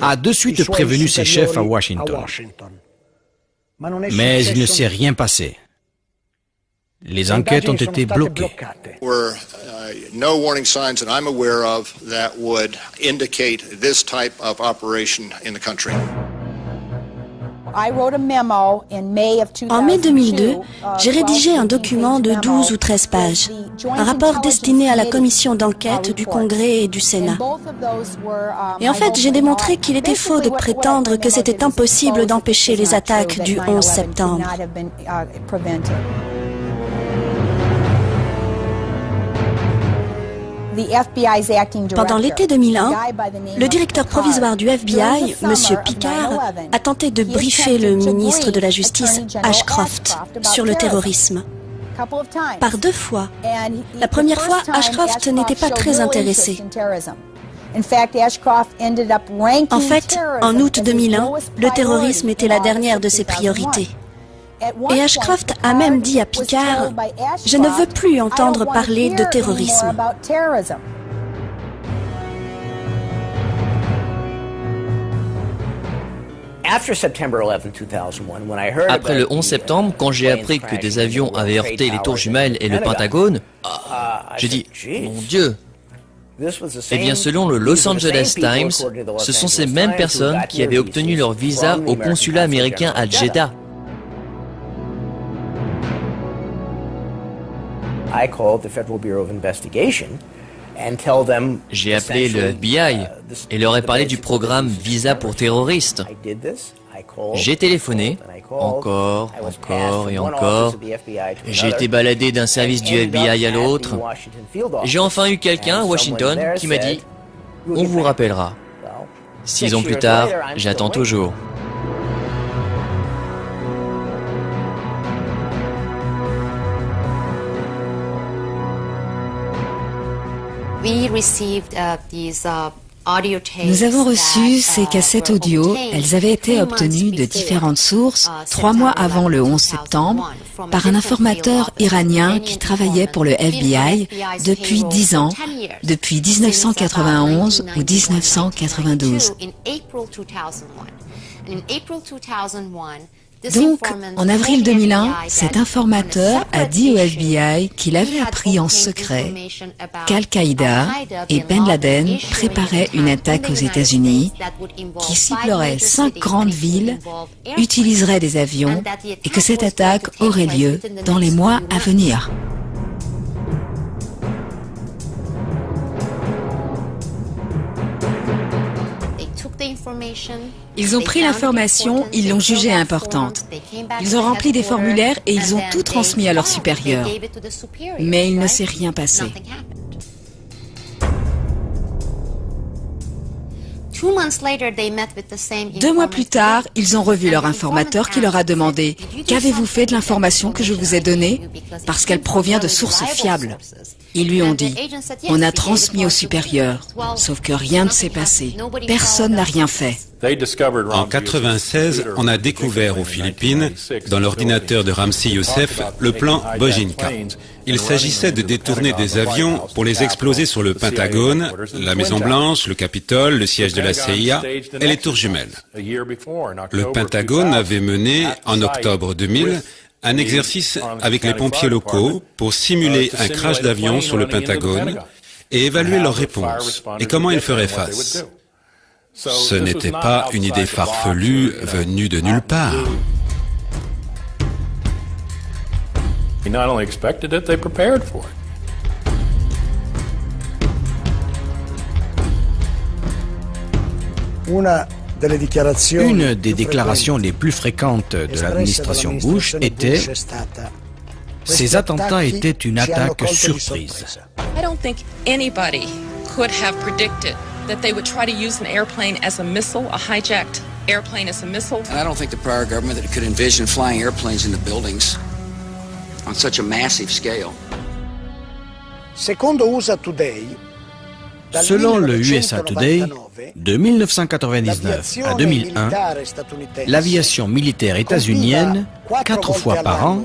a de suite prévenu ses chefs à Washington. Mais il ne s'est rien passé. Les enquêtes ont été bloquées. No warning signs that I'm aware of that would indicate this type of operation in the country. En mai 2002, j'ai rédigé un document de 12 ou 13 pages, un rapport destiné à la commission d'enquête du Congrès et du Sénat. Et en fait, j'ai démontré qu'il était faux de prétendre que c'était impossible d'empêcher les attaques du 11 septembre. Pendant l'été 2001, le directeur provisoire du FBI, M. Picard, a tenté de briefer le ministre de la Justice, Ashcroft, sur le terrorisme. Par 2 fois. La première fois, Ashcroft n'était pas très intéressé. En fait, en août 2001, le terrorisme était la dernière de ses priorités. Et Ashcroft a même dit à Picard « Je ne veux plus entendre parler de terrorisme ». Après le 11 septembre, quand j'ai appris que des avions avaient heurté les tours jumelles et le Pentagone, j'ai dit « Mon Dieu !» Eh bien, selon le Los Angeles Times, ce sont ces mêmes personnes qui avaient obtenu leur visa au consulat américain à Jeddah. J'ai appelé le FBI et leur ai parlé du programme Visa pour terroristes. J'ai téléphoné, encore et encore. J'ai été baladé d'un service du FBI à l'autre. J'ai enfin eu quelqu'un à Washington qui m'a dit « On vous rappellera ». 6 ans plus tard, j'attends toujours. Nous avons reçu ces cassettes audio. Elles avaient été obtenues de différentes sources 3 mois avant le 11 septembre par un informateur iranien qui travaillait pour le FBI depuis 10 ans, depuis 1991 ou 1992. Donc, en avril 2001, cet informateur a dit au FBI qu'il avait appris en secret qu'Al-Qaïda et Ben Laden préparaient une attaque aux États-Unis qui ciblerait 5 grandes villes, utiliserait des avions et que cette attaque aurait lieu dans les mois à venir. Ils ont pris l'information, ils l'ont jugée importante. Ils ont rempli des formulaires et ils ont tout transmis à leurs supérieurs. Mais il ne s'est rien passé. 2 mois plus tard, ils ont revu leur informateur qui leur a demandé « Qu'avez-vous fait de l'information que je vous ai donnée ?» parce qu'elle provient de sources fiables. Ils lui ont dit « On a transmis aux supérieurs, sauf que rien ne s'est passé. Personne n'a rien fait. » En 96, on a découvert aux Philippines, dans l'ordinateur de Ramzi Youssef, le plan Bojinka. Il s'agissait de détourner des avions pour les exploser sur le Pentagone, la Maison-Blanche, le Capitole, le siège de la CIA et les tours jumelles. Le Pentagone avait mené, en octobre 2000, un exercice avec les pompiers locaux pour simuler un crash d'avion sur le Pentagone et évaluer leur réponse et comment ils feraient face. Ce n'était pas une idée farfelue venue de nulle part. not only expected it, they prepared for it. Une des déclarations les plus fréquentes de l'administration Bush était « Ces attentats étaient une attaque surprise ». I don't think anybody could have predicted that they would try to use an airplane as a missile, a hijacked airplane as a missile. And I don't think the prior government that could envision flying airplanes into buildings on such a massive scale. Selon le USA Today, de 1999 à 2001, l'aviation militaire états-unienne, 4 fois par an,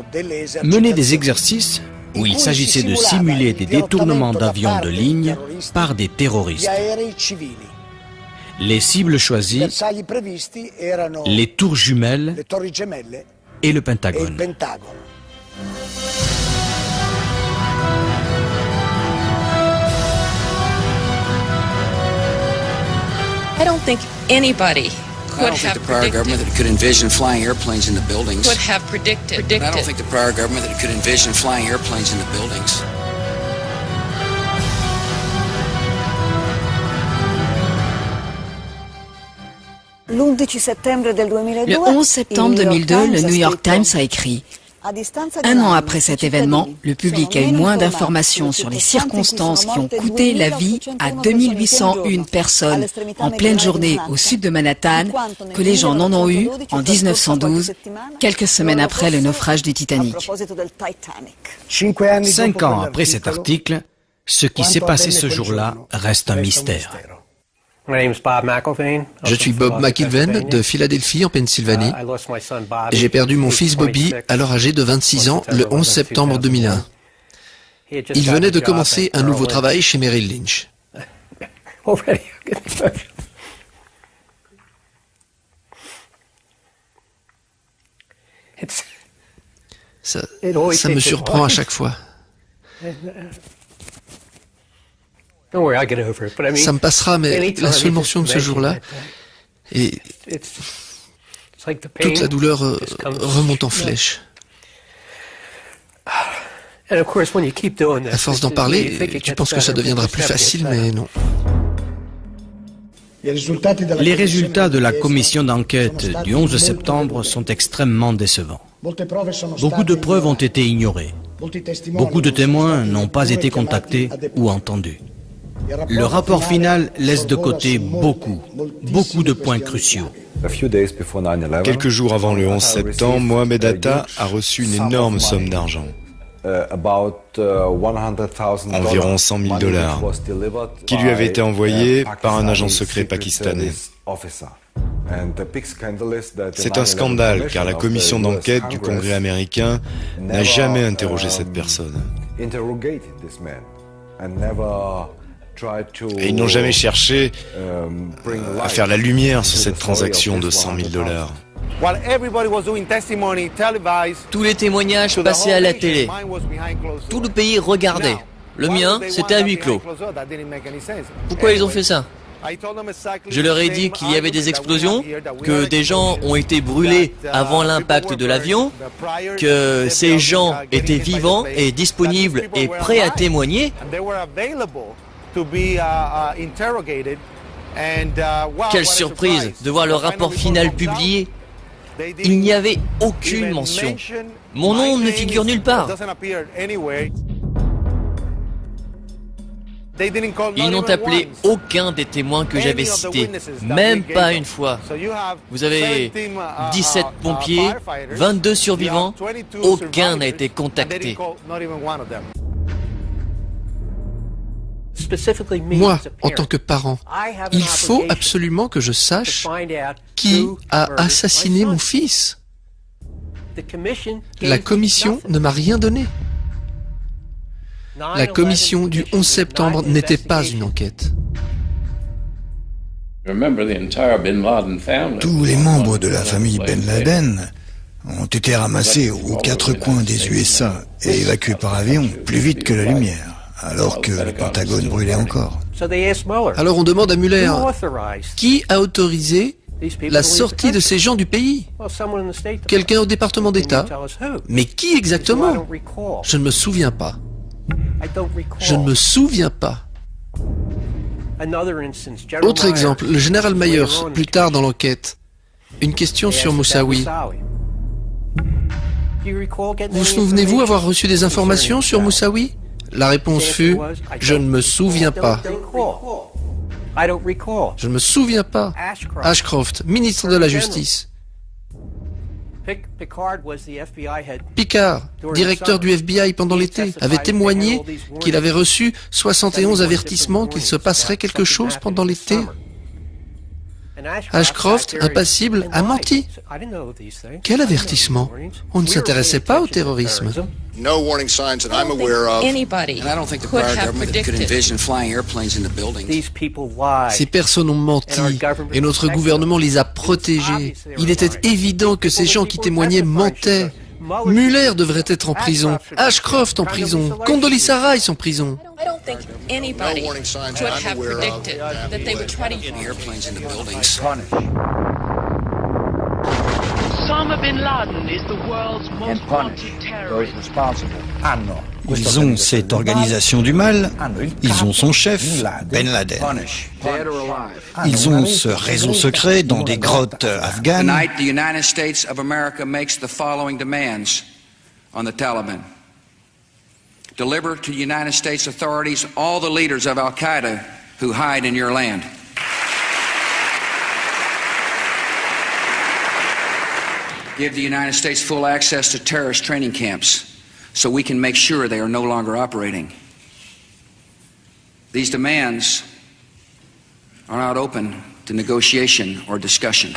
menait des exercices où il s'agissait de simuler des détournements d'avions de ligne par des terroristes. Les cibles choisies, les tours jumelles et le Pentagone. I don't think anybody I don't think the prior government that could envision flying airplanes into buildings. Could have predicted. I don't think the prior government that could envision flying airplanes into buildings. Le 11 septembre 2002, le New York Times a écrit « Un an après cet événement, le public a eu moins d'informations sur les circonstances qui ont coûté la vie à 2801 personnes en pleine journée au sud de Manhattan que les gens n'en ont eu en 1912, quelques semaines après le naufrage du Titanic. » 5 ans après cet article, ce qui s'est passé ce jour-là reste un mystère. Je suis Bob McIlvaine de Philadelphie en Pennsylvanie. J'ai perdu mon fils Bobby, alors âgé de 26 ans, le 11 septembre 2001. Il venait de commencer un nouveau travail chez Merrill Lynch. Ça me surprend à chaque fois. Ça me passera, mais la seule mention de ce jour-là, et toute la douleur remonte en flèche. À force d'en parler, tu penses que ça deviendra plus facile, mais non. Les résultats de la commission d'enquête du 11 septembre sont extrêmement décevants. Beaucoup de preuves ont été ignorées. Beaucoup de témoins n'ont pas été contactés ou entendus. Le rapport final laisse de côté beaucoup de points cruciaux. Quelques jours avant le 11 septembre, Mohamed Atta a reçu une énorme somme d'argent. Environ 100 000 $, qui lui avait été envoyé par un agent secret pakistanais. C'est un scandale car la commission d'enquête du Congrès américain n'a jamais interrogé cette personne. Et ils n'ont jamais cherché à faire la lumière sur cette transaction de 100 000 $. Tous les témoignages passaient à la télé. Tout le pays regardait. Le mien, c'était à huis clos. Pourquoi ils ont fait ça? Je leur ai dit qu'il y avait des explosions, que des gens ont été brûlés avant l'impact de l'avion, que ces gens étaient vivants et disponibles et prêts à témoigner. Quelle surprise de voir le rapport final publié. Il n'y avait aucune mention. Mon nom ne figure nulle part. Ils n'ont appelé aucun des témoins que j'avais cités, même pas une fois. Vous avez 17 pompiers, 22 survivants, aucun n'a été contacté. Moi, en tant que parent, il faut absolument que je sache qui a assassiné mon fils. La commission ne m'a rien donné. La commission du 11 septembre n'était pas une enquête. Tous les membres de la famille Ben Laden ont été ramassés aux 4 coins des USA et évacués par avion plus vite que la lumière, alors que le Pentagone brûlait encore. Alors on demande à Mueller, qui a autorisé La sortie de ces gens du pays? Quelqu'un au département d'État? Mais qui exactement? Je ne me souviens pas. Je ne me souviens pas. Autre exemple, le général Myers, plus tard dans l'enquête. Une question sur Moussaoui. Vous souvenez-vous avoir reçu des informations sur Moussaoui? La réponse fut « Je ne me souviens pas ». Je ne me souviens pas. Ashcroft, ministre de la Justice. Picard, directeur du FBI pendant l'été, avait témoigné qu'il avait reçu 71 avertissements qu'il se passerait quelque chose pendant l'été. Ashcroft, impassible, a menti. Quel avertissement? On ne s'intéressait pas au terrorisme. No warning signs that I'm aware of. And I don't think the prior government could envision flying airplanes into buildings. Ces personnes ont menti et notre gouvernement les a protégés. Il était évident que ces gens qui témoignaient mentaient. Mueller devrait être en prison, Ashcroft en prison, Condoleezza Rice en prison. I don't think anybody could have predicted that they would try to use airplanes into buildings. Osama bin Laden is the world's most wanted terrorist. Ils ont cette organisation du mal, ils ont son chef, Ben Laden. Ils ont ce réseau secret dans des grottes afghanes. Tonight, the United States of America makes the following demands on the Taliban. Deliver to United States authorities all the leaders of Al-Qaeda who hide in your land. Give the United States full access to terrorist training camps so we can make sure they are no longer operating. These demands are not open to negotiation or discussion.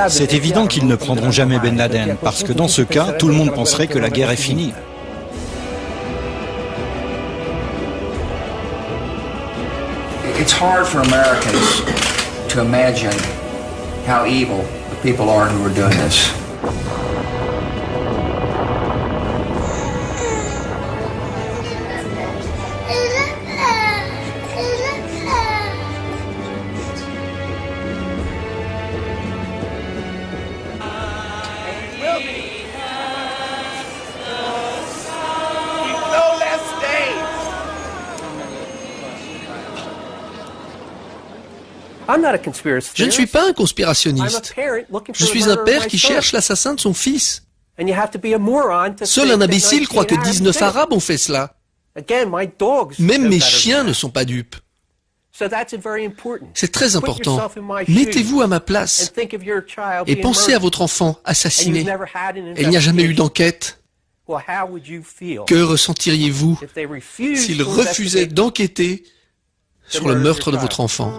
C'est évident qu'ils ne prendront jamais Ben Laden, parce que dans ce cas, tout le monde penserait que la guerre est finie. It's hard for Americans to imagine how evil the people are who are doing this. Je ne suis pas un conspirationniste. Je suis un père qui cherche l'assassin de son fils. Seul un imbécile croit que 19 Arabes ont fait cela. Même mes chiens ne sont pas dupes. C'est très important. Mettez-vous à ma place et pensez à votre enfant assassiné. Il n'y a jamais eu d'enquête. Que ressentiriez-vous s'il refusait d'enquêter sur le meurtre de votre enfant?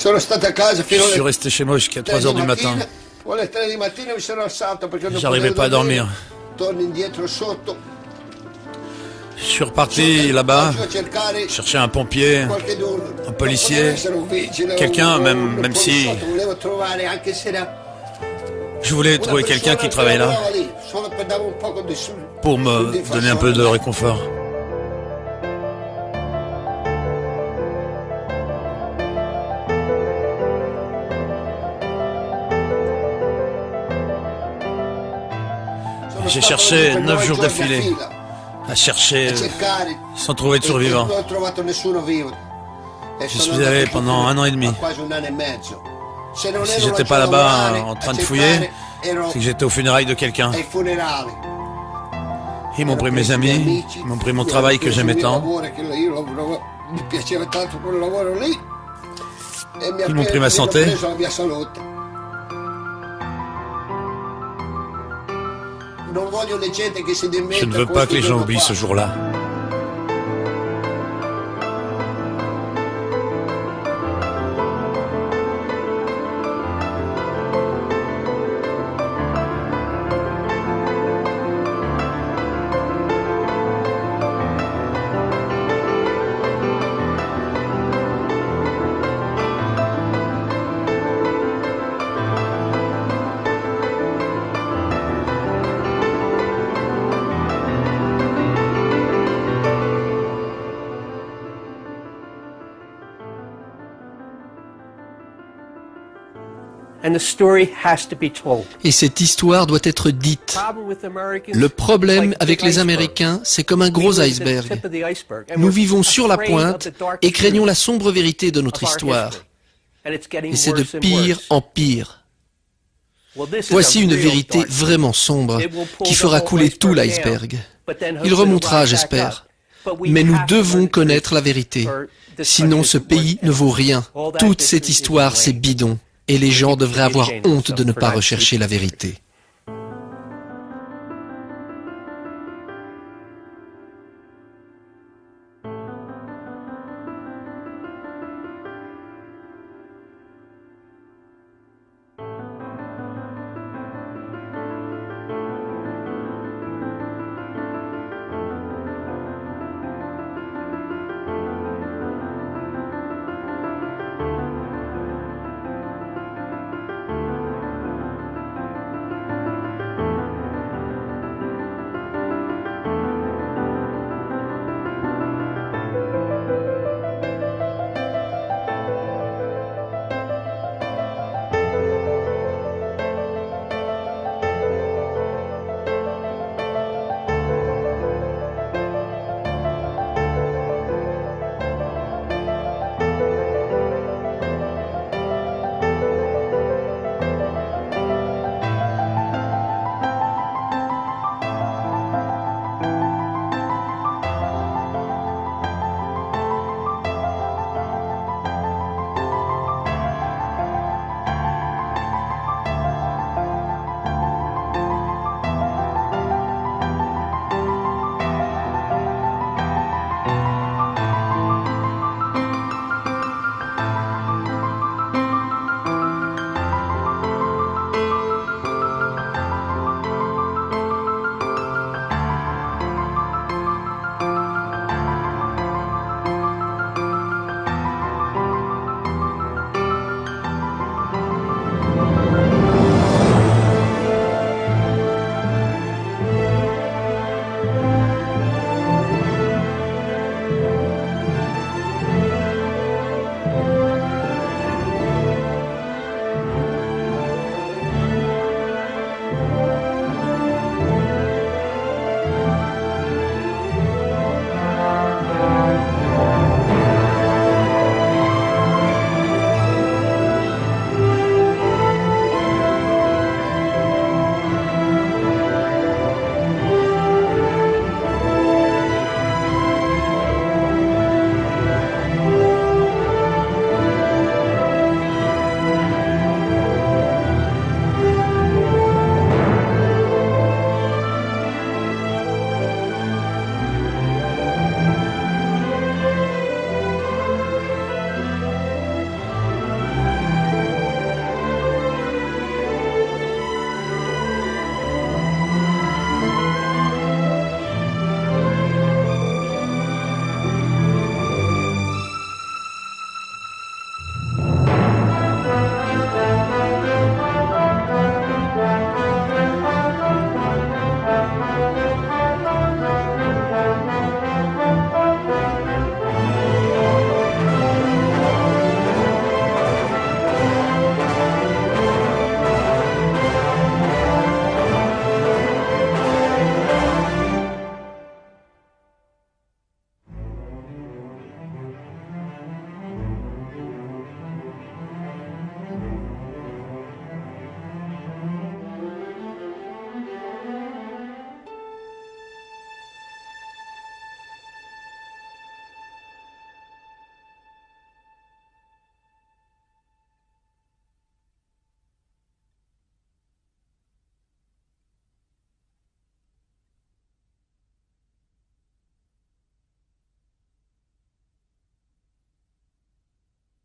Je suis resté chez moi jusqu'à 3 heures du matin. J'arrivais pas à dormir. Je suis reparti là-bas, chercher un pompier, un policier, quelqu'un, même si... Je voulais trouver quelqu'un qui travaille là, pour me donner un peu de réconfort. J'ai cherché 9 jours d'affilée, à chercher sans trouver de survivants. J'y suis allé pendant 1 an et demi. Si j'étais pas là-bas en train de fouiller, c'est que j'étais aux funérailles de quelqu'un. Ils m'ont pris mes amis, ils m'ont pris mon travail que j'aimais tant. Ils m'ont pris ma santé. Je ne veux pas que les gens oublient ce jour-là. Et cette histoire doit être dite. Le problème avec les Américains, c'est comme un gros iceberg. Nous vivons sur la pointe et craignons la sombre vérité de notre histoire. Et c'est de pire en pire. Voici une vérité vraiment sombre qui fera couler tout l'iceberg. Il remontera, j'espère. Mais nous devons connaître la vérité. Sinon, ce pays ne vaut rien. Toute cette histoire, c'est bidon. Et les gens devraient avoir honte de ne pas rechercher la vérité.